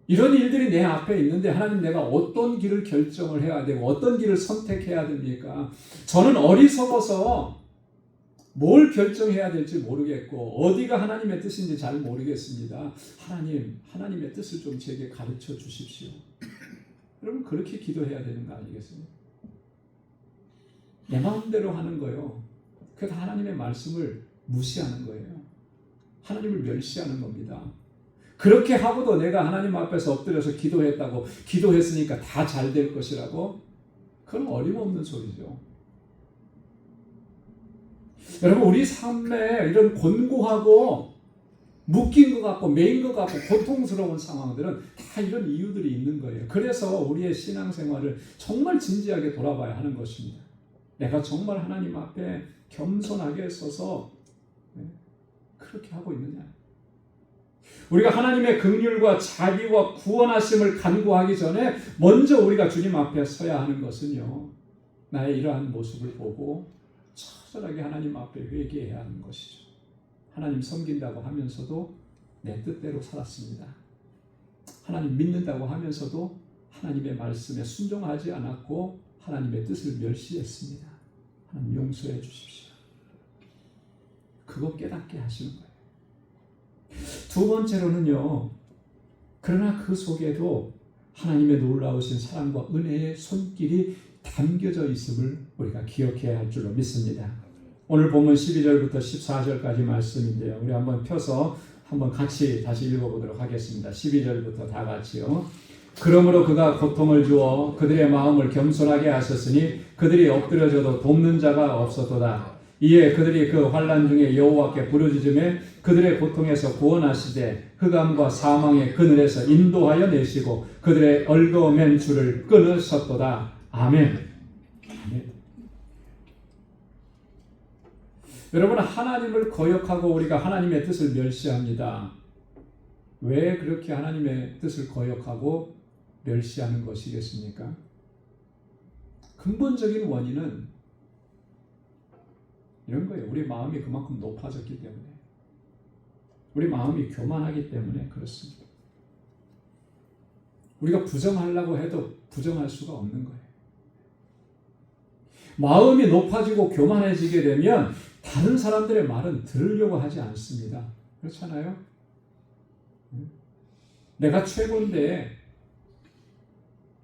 이런 일들이 내 앞에 있는데 하나님 내가 어떤 길을 결정을 해야 되고 어떤 길을 선택해야 됩니까? 저는 어리석어서 뭘 결정해야 될지 모르겠고 어디가 하나님의 뜻인지 잘 모르겠습니다. 하나님의 뜻을 좀 제게 가르쳐 주십시오. 여러분 그렇게 기도해야 되는 거 아니겠습니까? 내 마음대로 하는 거요. 그게 다 하나님의 말씀을 무시하는 거예요. 하나님을 멸시하는 겁니다. 그렇게 하고도 내가 하나님 앞에서 엎드려서 기도했으니까 다 잘 될 것이라고? 그건 어림없는 소리죠. 여러분 우리 삶에 이런 곤고하고 묶인 것 같고 매인 것 같고 고통스러운 상황들은 다 이런 이유들이 있는 거예요. 그래서 우리의 신앙생활을 정말 진지하게 돌아봐야 하는 것입니다. 내가 정말 하나님 앞에 겸손하게 서서 그렇게 하고 있느냐. 우리가 하나님의 긍휼과 자비와 구원하심을 간구하기 전에 먼저 우리가 주님 앞에 서야 하는 것은요. 나의 이러한 모습을 보고 처절하게 하나님 앞에 회개해야 하는 것이죠. 하나님 섬긴다고 하면서도 내 뜻대로 살았습니다. 하나님 믿는다고 하면서도 하나님의 말씀에 순종하지 않았고 하나님의 뜻을 멸시했습니다. 하나님 용서해 주십시오. 그거 깨닫게 하시는 거예요. 두 번째로는요. 그러나 그 속에도 하나님의 놀라우신 사랑과 은혜의 손길이 담겨져 있음을 우리가 기억해야 할 줄로 믿습니다. 오늘 본문 12절부터 14절까지 말씀인데요. 우리 한번 펴서 한번 같이 다시 읽어보도록 하겠습니다. 12절부터 다 같이요. 그러므로 그가 고통을 주어 그들의 마음을 겸손하게 하셨으니 그들이 엎드려져도 돕는 자가 없었도다. 이에 그들이 그 환난 중에 여호와께 부르짖음에 그들의 고통에서 구원하시되 흑암과 사망의 그늘에서 인도하여 내시고 그들의 얽어맨 줄을 끊으셨도다. 아멘. 아멘. 여러분 하나님을 거역하고 우리가 하나님의 뜻을 멸시합니다. 왜 그렇게 하나님의 뜻을 거역하고 멸시하는 것이겠습니까? 근본적인 원인은 이런 거예요. 우리 마음이 그만큼 높아졌기 때문에, 우리 마음이 교만하기 때문에 그렇습니다. 우리가 부정하려고 해도 부정할 수가 없는 거예요. 마음이 높아지고 교만해지게 되면 다른 사람들의 말은 들으려고 하지 않습니다. 그렇잖아요? 내가 최고인데,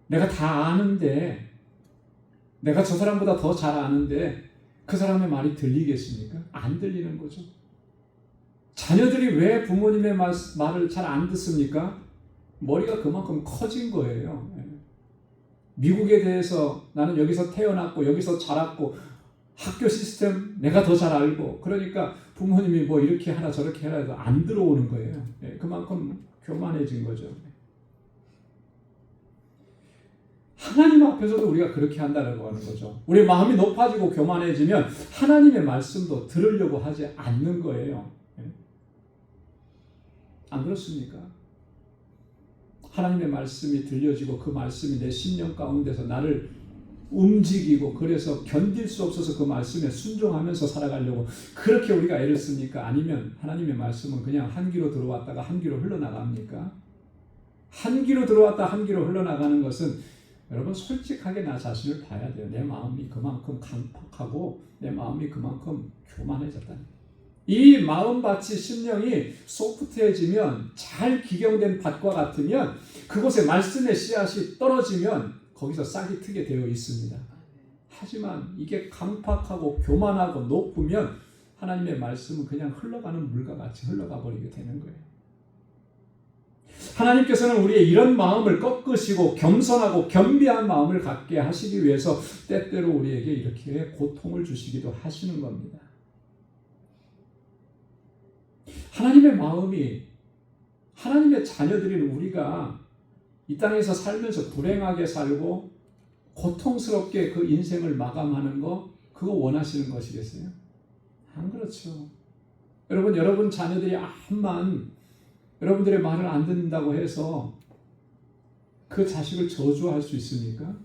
내가 다 아는데, 내가 저 사람보다 더 잘 아는데 그 사람의 말이 들리겠습니까? 안 들리는 거죠. 자녀들이 왜 부모님의 말을 잘 안 듣습니까? 머리가 그만큼 커진 거예요. 미국에 대해서 나는 여기서 태어났고 여기서 자랐고 학교 시스템 내가 더 잘 알고 그러니까 부모님이 뭐 이렇게 하라 저렇게 하라 해도 안 들어오는 거예요. 그만큼 교만해진 거죠. 하나님 앞에서도 우리가 그렇게 한다고 하는 거죠. 우리 마음이 높아지고 교만해지면 하나님의 말씀도 들으려고 하지 않는 거예요. 안 그렇습니까? 하나님의 말씀이 들려지고 그 말씀이 내 심령 가운데서 나를 움직이고 그래서 견딜 수 없어서 그 말씀에 순종하면서 살아가려고 그렇게 우리가 애를 씁니까? 아니면 하나님의 말씀은 그냥 한 귀로 들어왔다가 한 귀로 흘러나갑니까? 한 귀로 들어왔다 한 귀로 흘러나가는 것은 여러분 솔직하게 나 자신을 봐야 돼요. 내 마음이 그만큼 강팍하고 내 마음이 그만큼 교만해졌다는 이 마음밭이 심령이 소프트해지면 잘 기경된 밭과 같으면 그곳에 말씀의 씨앗이 떨어지면 거기서 싹이 트게 되어 있습니다. 하지만 이게 강팍하고 교만하고 높으면 하나님의 말씀은 그냥 흘러가는 물과 같이 흘러가 버리게 되는 거예요. 하나님께서는 우리의 이런 마음을 꺾으시고 겸손하고 겸비한 마음을 갖게 하시기 위해서 때때로 우리에게 이렇게 고통을 주시기도 하시는 겁니다. 하나님의 마음이, 하나님의 자녀들인 우리가 이 땅에서 살면서 불행하게 살고 고통스럽게 그 인생을 마감하는 거, 그거 원하시는 것이겠어요? 안 그렇죠. 여러분 자녀들이 암만 여러분들의 말을 안 듣는다고 해서 그 자식을 저주할 수 있습니까?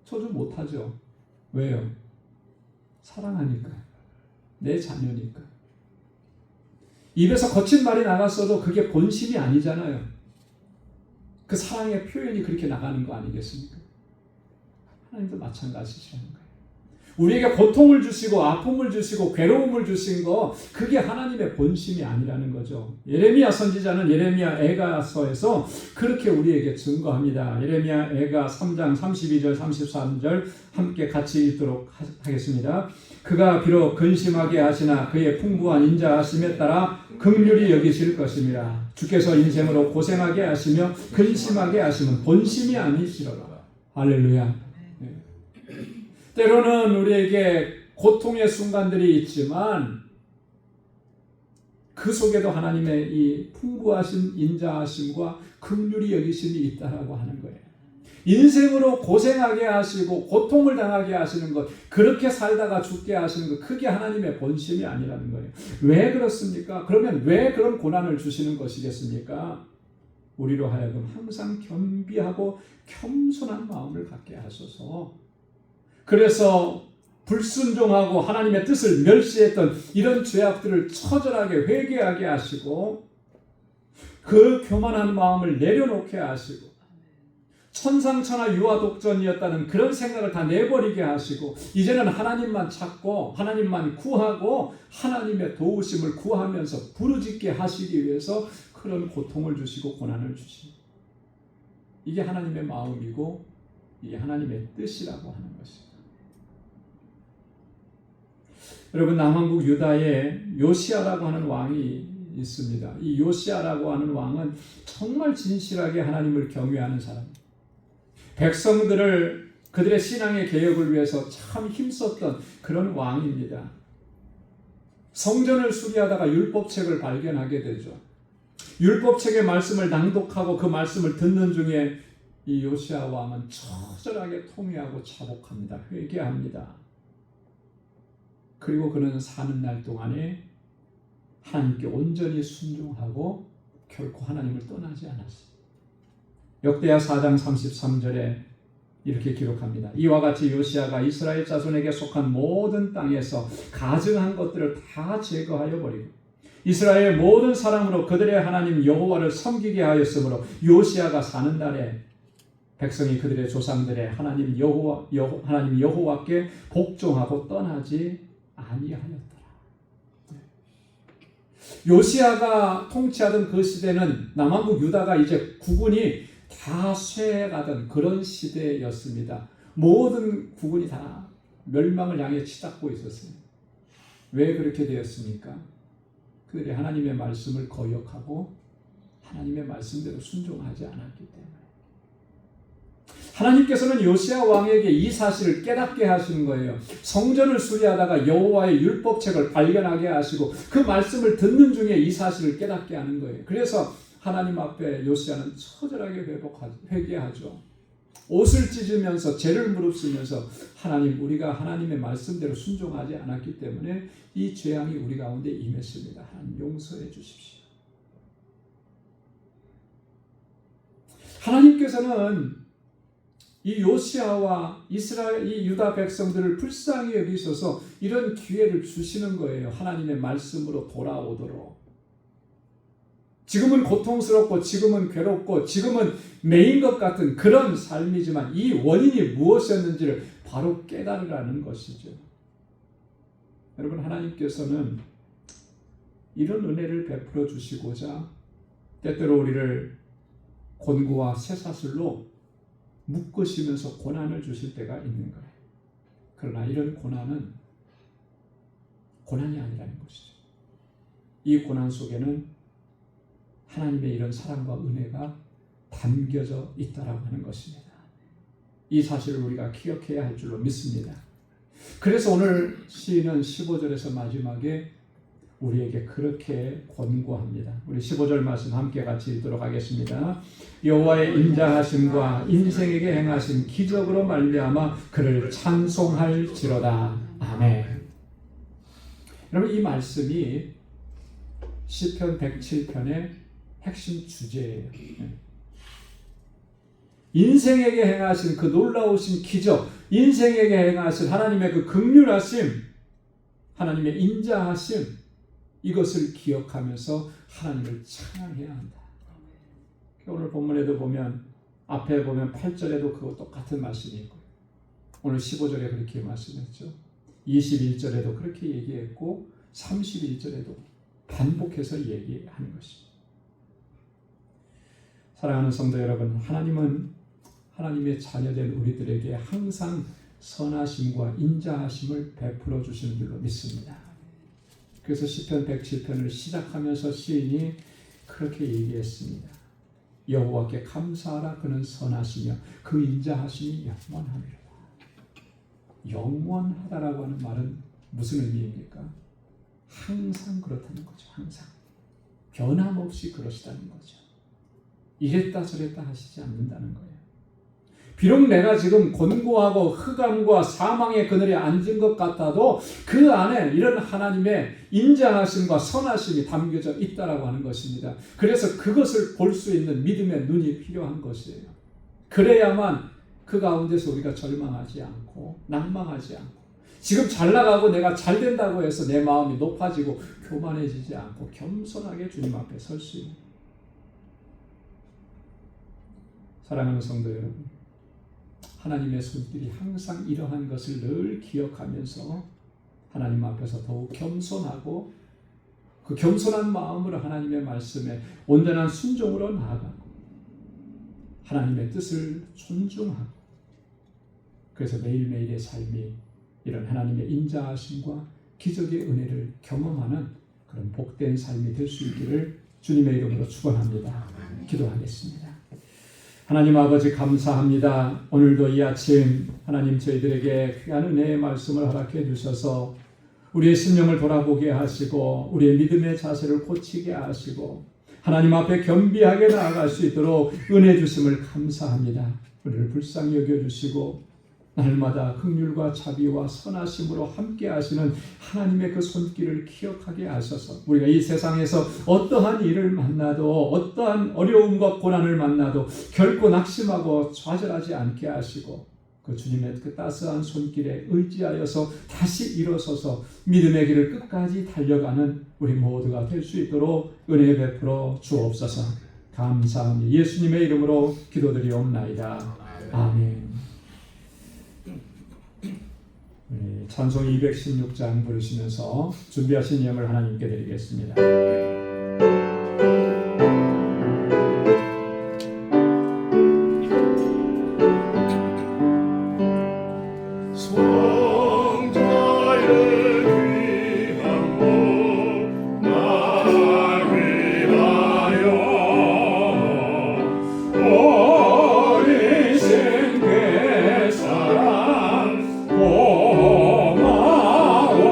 저주 못하죠. 왜요? 사랑하니까. 내 자녀니까. 입에서 거친 말이 나갔어도 그게 본심이 아니잖아요. 그 사랑의 표현이 그렇게 나가는 거 아니겠습니까? 하나님도 마찬가지시라는 거예요. 우리에게 고통을 주시고 아픔을 주시고 괴로움을 주신 거, 그게 하나님의 본심이 아니라는 거죠. 예레미야 선지자는 예레미야 애가서에서 그렇게 우리에게 증거합니다. 예레미야 애가 3장 32절 33절 함께 같이 읽도록 하겠습니다. 그가 비록 근심하게 하시나 그의 풍부한 인자하심에 따라 긍휼히 여기실 것입니다. 주께서 인생으로 고생하게 하시며 근심하게 하시면 본심이 아니시로다. 할렐루야. 때로는 우리에게 고통의 순간들이 있지만 그 속에도 하나님의 이 풍부하신 인자하심과 긍휼히 여기심이 있다라고 하는 거예요. 인생으로 고생하게 하시고 고통을 당하게 하시는 것, 그렇게 살다가 죽게 하시는 것, 그게 하나님의 본심이 아니라는 거예요. 왜 그렇습니까? 그러면 왜 그런 고난을 주시는 것이겠습니까? 우리로 하여금 항상 겸비하고 겸손한 마음을 갖게 하소서. 그래서 불순종하고 하나님의 뜻을 멸시했던 이런 죄악들을 처절하게 회개하게 하시고 그 교만한 마음을 내려놓게 하시고 천상천하 유아독전이었다는 그런 생각을 다 내버리게 하시고 이제는 하나님만 찾고 하나님만 구하고 하나님의 도우심을 구하면서 부르짖게 하시기 위해서 그런 고통을 주시고 고난을 주시고, 이게 하나님의 마음이고 이게 하나님의 뜻이라고 하는 것입니다. 여러분, 남왕국 유다에 요시야라고 하는 왕이 있습니다. 이 요시야라고 하는 왕은 정말 진실하게 하나님을 경외하는 사람입니다. 백성들을 그들의 신앙의 개혁을 위해서 참 힘썼던 그런 왕입니다. 성전을 수리하다가 율법책을 발견하게 되죠. 율법책의 말씀을 낭독하고 그 말씀을 듣는 중에 이 요시야 왕은 처절하게 통회하고 자복합니다. 회개합니다. 그리고 그는 사는 날 동안에 하나님께 온전히 순종하고 결코 하나님을 떠나지 않았습니다. 역대하 4장 33절에 이렇게 기록합니다. 이와 같이 요시야가 이스라엘 자손에게 속한 모든 땅에서 가증한 것들을 다 제거하여 버리고 이스라엘 모든 사람으로 그들의 하나님 여호와를 섬기게 하였으므로 요시야가 사는 날에 백성이 그들의 조상들의 하나님 여호와께 복종하고 떠나지 아니하였더라. 요시야가 통치하던 그 시대는 남왕국 유다가 이제 국군이 다 쇠해가던 그런 시대였습니다. 모든 국군이 다 멸망을 향해 치닫고 있었어요. 왜 그렇게 되었습니까? 그들이 하나님의 말씀을 거역하고 하나님의 말씀대로 순종하지 않았기 때문에. 하나님께서는 요시야 왕에게 이 사실을 깨닫게 하시는 거예요. 성전을 수리하다가 여호와의 율법책을 발견하게 하시고 그 말씀을 듣는 중에 이 사실을 깨닫게 하는 거예요. 그래서 하나님 앞에 요시야는 처절하게 회개하죠. 옷을 찢으면서 죄를 무릅쓰면서 하나님, 우리가 하나님의 말씀대로 순종하지 않았기 때문에 이 재앙이 우리 가운데 임했습니다. 하나님 용서해 주십시오. 하나님께서는 이 요시야와 이스라엘, 이 유다 백성들을 불쌍히 여기셔서 이런 기회를 주시는 거예요. 하나님의 말씀으로 돌아오도록. 지금은 고통스럽고 지금은 괴롭고 지금은 매인 것 같은 그런 삶이지만 이 원인이 무엇이었는지를 바로 깨달으라는 것이죠. 여러분, 하나님께서는 이런 은혜를 베풀어 주시고자 때때로 우리를 곤고와 쇠사슬로 묶으시면서 고난을 주실 때가 있는 거예요. 그러나 이런 고난은 고난이 아니라는 것이죠. 이 고난 속에는 하나님의 이런 사랑과 은혜가 담겨져 있다라고 하는 것입니다. 이 사실을 우리가 기억해야 할 줄로 믿습니다. 그래서 오늘 시인은 15절에서 마지막에 우리에게 그렇게 권고합니다. 우리 15절 말씀 함께 같이 읽도록 하겠습니다. 여호와의 인자하심과 인생에게 행하신 기적으로 말미암아 그를 찬송할지로다. 아멘. 여러분, 이 말씀이 시편 107편의 핵심 주제예요. 인생에게 행하신 그 놀라우신 기적, 인생에게 행하신 하나님의 그 긍휼하심, 하나님의 인자하심, 이것을 기억하면서 하나님을 찬양해야 한다. 오늘 본문에도 보면, 앞에 보면 8절에도 그거 똑같은 말씀이 있고, 오늘 15절에 그렇게 말씀했죠. 21절에도 그렇게 얘기했고 31절에도 반복해서 얘기하는 것입니다. 사랑하는 성도 여러분, 하나님은 하나님의 자녀된 우리들에게 항상 선하심과 인자하심을 베풀어 주시는 줄로 믿습니다. 그래서 시편 107편을 시작하면서 시인이 그렇게 얘기했습니다. 여호와께 감사하라. 그는 선하시며 그 인자하심이 영원하리로다. 영원하다라고 하는 말은 무슨 의미입니까? 항상 그렇다는 거죠. 항상 변함없이 그러시다는 거죠. 이랬다 저랬다 하시지 않는다는 거예요. 비록 내가 지금 곤고하고 흑암과 사망의 그늘에 앉은 것 같아도 그 안에 이런 하나님의 인자하심과 선하심이 담겨져 있다라고 하는 것입니다. 그래서 그것을 볼 수 있는 믿음의 눈이 필요한 것이에요. 그래야만 그 가운데서 우리가 절망하지 않고 낭망하지 않고, 지금 잘 나가고 내가 잘 된다고 해서 내 마음이 높아지고 교만해지지 않고 겸손하게 주님 앞에 설 수 있는. 사랑하는 성도 여러분, 하나님의 손길이 항상 이러한 것을 늘 기억하면서 하나님 앞에서 더욱 겸손하고, 그 겸손한 마음으로 하나님의 말씀에 온전한 순종으로 나아가고 하나님의 뜻을 존중하고, 그래서 매일매일의 삶이 이런 하나님의 인자하심과 기적의 은혜를 경험하는 그런 복된 삶이 될 수 있기를 주님의 이름으로 축원합니다. 기도하겠습니다. 하나님 아버지, 감사합니다. 오늘도 이 아침 하나님 저희들에게 귀한 은혜의 말씀을 허락해 주셔서 우리의 심령을 돌아보게 하시고 우리의 믿음의 자세를 고치게 하시고 하나님 앞에 겸비하게 나아갈 수 있도록 은혜 주심을 감사합니다. 우리를 불쌍히 여겨주시고 날마다 긍휼과 자비와 선하심으로 함께 하시는 하나님의 그 손길을 기억하게 하셔서 우리가 이 세상에서 어떠한 일을 만나도, 어떠한 어려움과 고난을 만나도 결코 낙심하고 좌절하지 않게 하시고 그 주님의 그 따스한 손길에 의지하여서 다시 일어서서 믿음의 길을 끝까지 달려가는 우리 모두가 될 수 있도록 은혜 베풀어 주옵소서. 감사합니다. 예수님의 이름으로 기도드리옵나이다. 아멘. 찬송 216장 부르시면서 준비하신 예물 하나님께 드리겠습니다.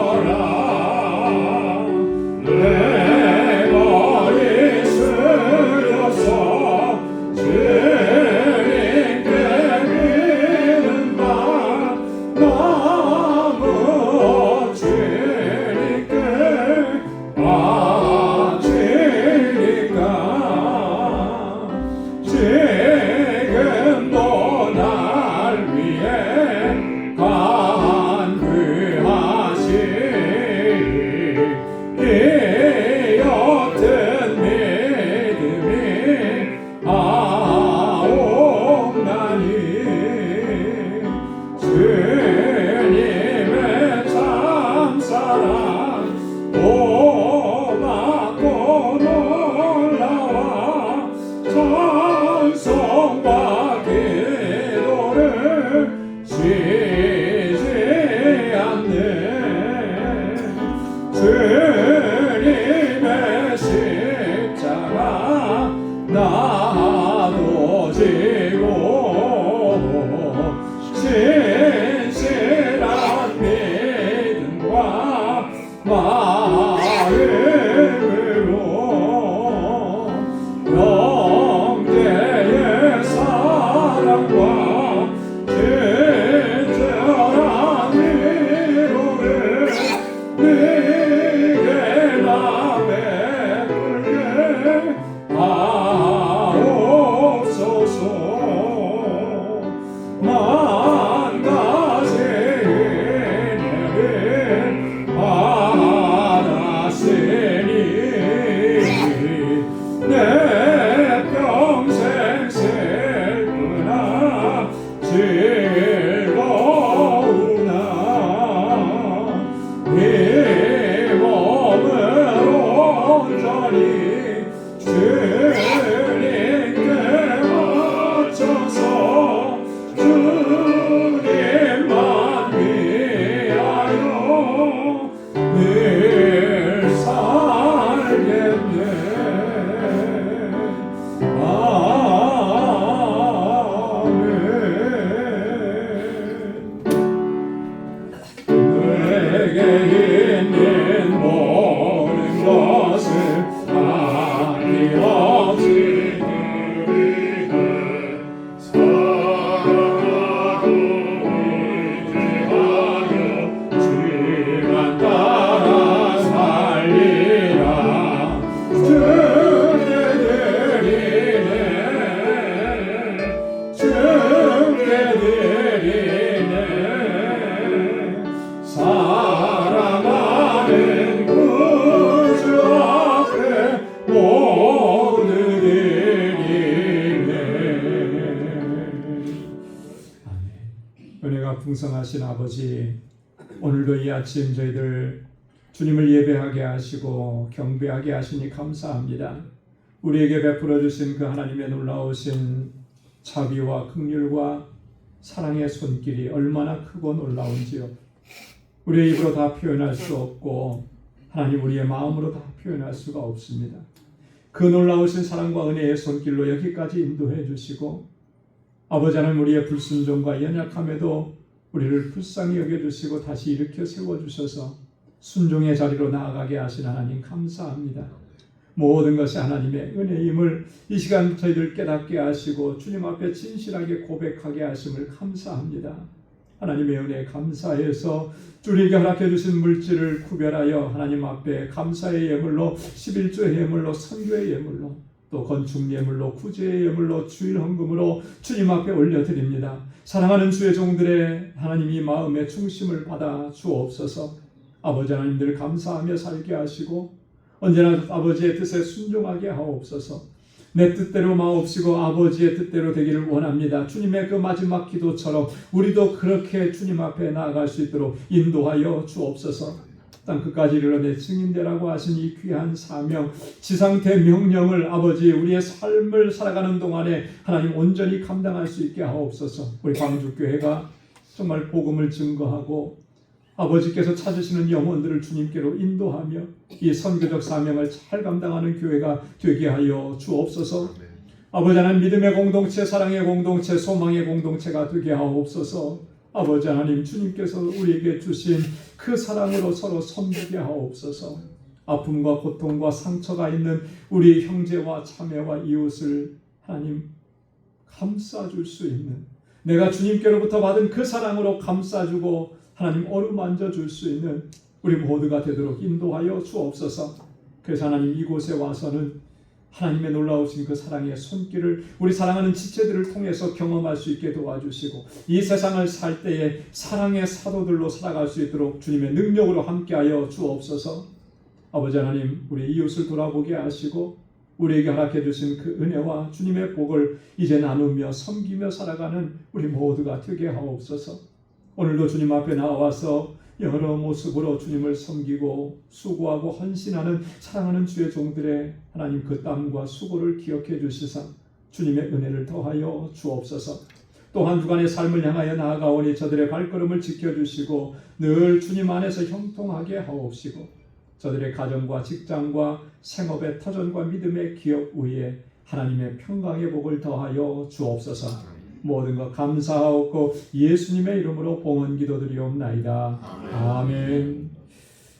고마워라 내 나도 지고 진실한 믿음과 마음으로 형제의 사랑과 진실한 위로를 네게 나 베풀게 하옵소서. 만 가지 은혜를 받았으니 내 평생 슬프나 즐거우나 이 몸을 온전히 주님께 바쳐서 주님만 위하여 늘 살겠네. 아멘. 내게 있는 모든 것을 아낌없이 드리네. 사랑하고 의지하여 주만 따라 살리라. 주께 드리네. 주께 드리네. 사랑하는 구주 앞에 모두 드리네. 아멘. 은혜가 풍성하신 아버지, 오늘도 이 아침 저희들 주님을 예배하게 하시고 경배하게 하시니 감사합니다. 우리에게 베풀어 주신 그 하나님의 놀라우신 자비와 긍휼과 사랑의 손길이 얼마나 크고 놀라운지요. 우리의 입으로 다 표현할 수 없고 하나님 우리의 마음으로 다 표현할 수가 없습니다. 그 놀라우신 사랑과 은혜의 손길로 여기까지 인도해 주시고 아버지 하나님 우리의 불순종과 연약함에도 우리를 불쌍히 여겨주시고 다시 일으켜 세워주셔서 순종의 자리로 나아가게 하신 하나님 감사합니다. 모든 것이 하나님의 은혜임을 이 시간 저희들 깨닫게 하시고 주님 앞에 진실하게 고백하게 하심을 감사합니다. 하나님의 은혜에 감사해서 주님께 허락해 주신 물질을 구별하여 하나님 앞에 감사의 예물로 11조의 예물로 선교의 예물로 또 건축 예물로 구제의 예물로 주일 헌금으로 주님 앞에 올려드립니다. 사랑하는 주의 종들의 하나님이 마음의 중심을 받아 주옵소서. 아버지 하나님들 감사하며 살게 하시고 언제나 아버지의 뜻에 순종하게 하옵소서. 내 뜻대로 마옵시고 아버지의 뜻대로 되기를 원합니다. 주님의 그 마지막 기도처럼 우리도 그렇게 주님 앞에 나아갈 수 있도록 인도하여 주옵소서. 땅 끝까지 이르러 내 증인되라고 하신 이 귀한 사명, 지상대 명령을 아버지 우리의 삶을 살아가는 동안에 하나님 온전히 감당할 수 있게 하옵소서. 우리 광주교회가 정말 복음을 증거하고 아버지께서 찾으시는 영혼들을 주님께로 인도하며 이 선교적 사명을 잘 감당하는 교회가 되게 하여 주옵소서. 아버지 하나님 믿음의 공동체, 사랑의 공동체, 소망의 공동체가 되게 하옵소서. 아버지 하나님 주님께서 우리에게 주신 그 사랑으로 서로 섬기게 하옵소서. 아픔과 고통과 상처가 있는 우리 형제와 자매와 이웃을 하나님 감싸줄 수 있는, 내가 주님께로부터 받은 그 사랑으로 감싸주고 하나님 어루만져 줄 수 있는 우리 모두가 되도록 인도하여 주옵소서. 그래서 하나님 이곳에 와서는 하나님의 놀라우신 그 사랑의 손길을 우리 사랑하는 지체들을 통해서 경험할 수 있게 도와주시고 이 세상을 살 때에 사랑의 사도들로 살아갈 수 있도록 주님의 능력으로 함께하여 주옵소서. 아버지 하나님 우리 이웃을 돌아보게 하시고 우리에게 허락해 주신 그 은혜와 주님의 복을 이제 나누며 섬기며 살아가는 우리 모두가 되게 하옵소서. 오늘도 주님 앞에 나와서 여러 모습으로 주님을 섬기고 수고하고 헌신하는 사랑하는 주의 종들의 하나님 그 땀과 수고를 기억해 주시사 주님의 은혜를 더하여 주옵소서. 또 한 주간의 삶을 향하여 나아가오니 저들의 발걸음을 지켜주시고 늘 주님 안에서 형통하게 하옵시고 저들의 가정과 직장과 생업의 터전과 믿음의 기업 위에 하나님의 평강의 복을 더하여 주옵소서. 모든 것 감사하옵고 예수님의 이름으로 봉헌 기도드리옵나이다. 아멘.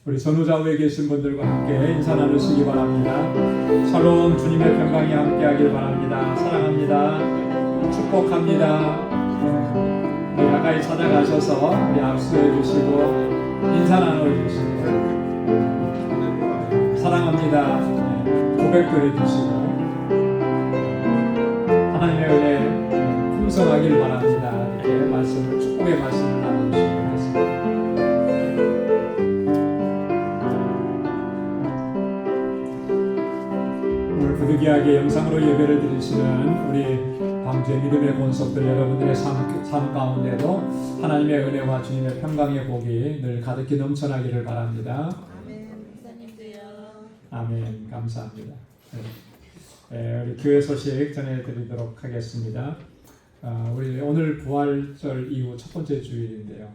우리 선우자 후에 계신 분들과 함께 인사 나누시기 바랍니다. 샬롬, 주님의 평강이 함께하길 바랍니다. 사랑합니다. 축복합니다. 우리 가까이 찾아가셔서 우리 악수해 주시고 인사 나눠주시고 사랑합니다. 고백도 해주시고 하나님의 은혜 풍성하길 바랍니다. 이렇게 말씀을 축복의 말씀을 나눠주시면 되겠습니다. 오늘 부득이하게 영상으로 예배를 드리시는 우리 광주의 믿음의 권속들 여러분들의 삶 가운데도 하나님의 은혜와 주님의 평강의 복이 늘 가득히 넘쳐나기를 바랍니다. 아멘. 목사님도요. 아멘. 감사합니다. 우리 교회 소식 전해드리도록 하겠습니다. 우리 오늘 부활절 이후 첫 번째 주일인데요.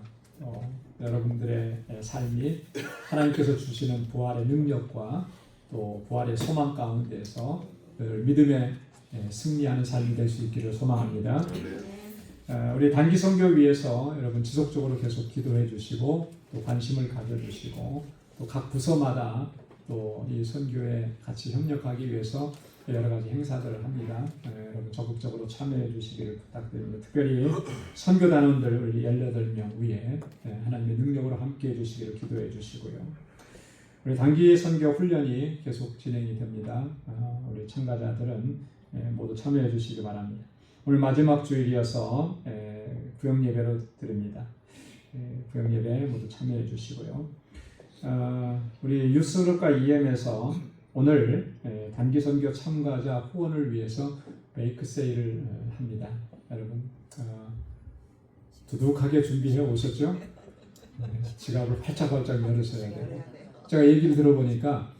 여러분들의 삶이 하나님께서 주시는 부활의 능력과 또 부활의 소망 가운데서 늘 믿음의 승리하는 삶이 될 수 있기를 소망합니다. 우리 단기 선교 위해서 여러분 지속적으로 계속 기도해 주시고 또 관심을 가져주시고 또 각 부서마다 또 이 선교에 같이 협력하기 위해서 여러 가지 행사들을 합니다. 여러분 적극적으로 참여해 주시기를 부탁드립니다. 특별히 선교단원들 우리 18명 위에 하나님의 능력으로 함께 해 주시기를 기도해 주시고요. 우리 단기 선교 훈련이 계속 진행이 됩니다. 우리 참가자들은 모두 참여해 주시기 바랍니다. 오늘 마지막 주일이어서 구역 예배로 드립니다. 구역 예배 모두 참여해 주시고요. 우리 유스그룹과 EM에서 오늘 단기 선교 참가자 후원을 위해서 베이크 세일을 합니다. 여러분 두둑하게 준비해 오셨죠? 지갑을 활짝활짝 열으셔야 돼요. 제가 얘기를 들어보니까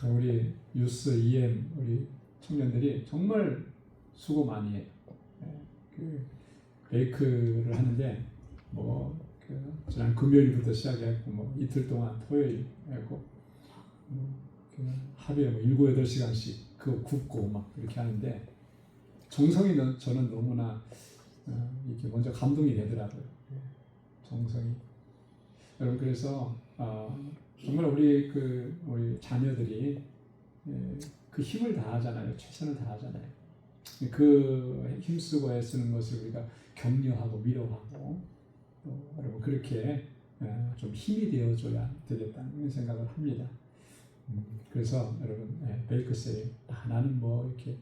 우리 유스 EM 우리 청년들이 정말 수고 많이 해요. 그 베이크를 하는데 지난 금요일부터 시작했고 이틀 동안 토요일 하고 하루에 7-8시간씩 그거 굽고 막 그렇게 하는데 정성이 저는 너무나 이렇게 먼저 감동이 되더라고요. 정성이. 여러분 그래서 정말 우리 자녀들이 그 힘을 다하잖아요. 최선을 다하잖아요. 그 힘쓰고 애쓰는 것을 우리가 격려하고 위로하고 여러분 그렇게 좀 힘이 되어줘야 되겠다는 생각을 합니다. 그래서 여러분 베이크 세일 나는 이렇게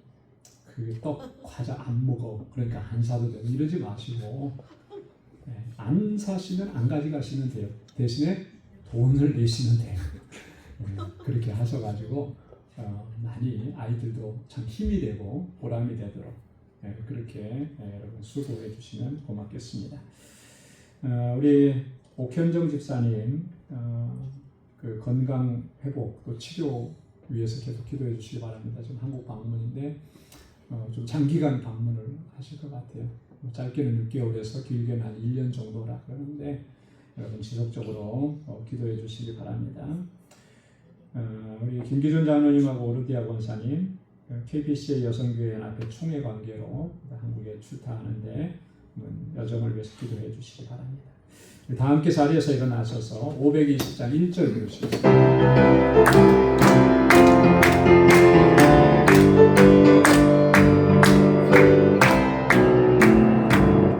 그 떡 과자 안 먹어 그러니까 안 사도 되고 이러지 마시고 안 사시면 안 가져가시면 돼요. 대신에 돈을 내시면 돼요. 그렇게 하셔가지고 많이 아이들도 참 힘이 되고 보람이 되도록 그렇게 여러분 수고해 주시면 고맙겠습니다. 우리 옥현정 집사님 그 건강 회복 또 치료 위해서 계속 기도해 주시기 바랍니다. 지금 한국 방문인데 좀 장기간 방문을 하실 것 같아요. 짧게는 6개월에서 길게는 한 1년 정도라 그러는데 여러분 지속적으로 기도해 주시기 바랍니다. 우리 김기준 장로님하고 오르디아 권사님 KBC의 여성교회 연합회 총회 관계로 한국에 출타하는데 여정을 위해서 기도해 주시기 바랍니다. 다 함께 자리에서 일어나셔서 520장 1절 부르시겠습니다.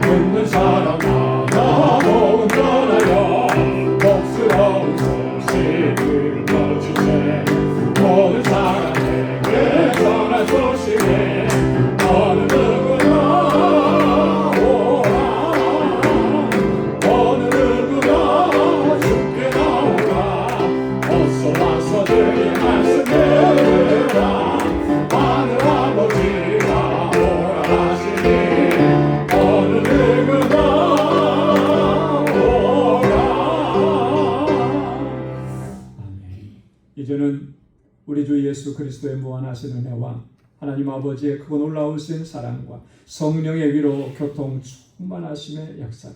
듣는 사람마다 복음 전하여 복스러운 소식을 퍼주세. 모든 사람에게 전한 소식에 어느 누구나 오라. 어느 누구나 죽게 나오라. 어서 와서 들이 말씀 들으라. 하늘 아버지가 오라 하시니 어느 누구나 오라. 아멘. 이제는 우리 주 예수 그리스도의 무한하신 은혜와 하나님 아버지의 크고 놀라우신 사랑과 성령의 위로 교통 충만하심의 역사가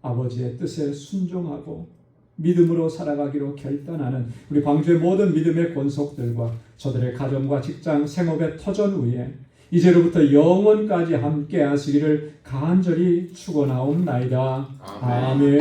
아버지의 뜻에 순종하고 믿음으로 살아가기로 결단하는 우리 광주의 모든 믿음의 권속들과 저들의 가정과 직장, 생업의 터전 위에 이제로부터 영원까지 함께 하시기를 간절히 축원하옵나이다. 아멘.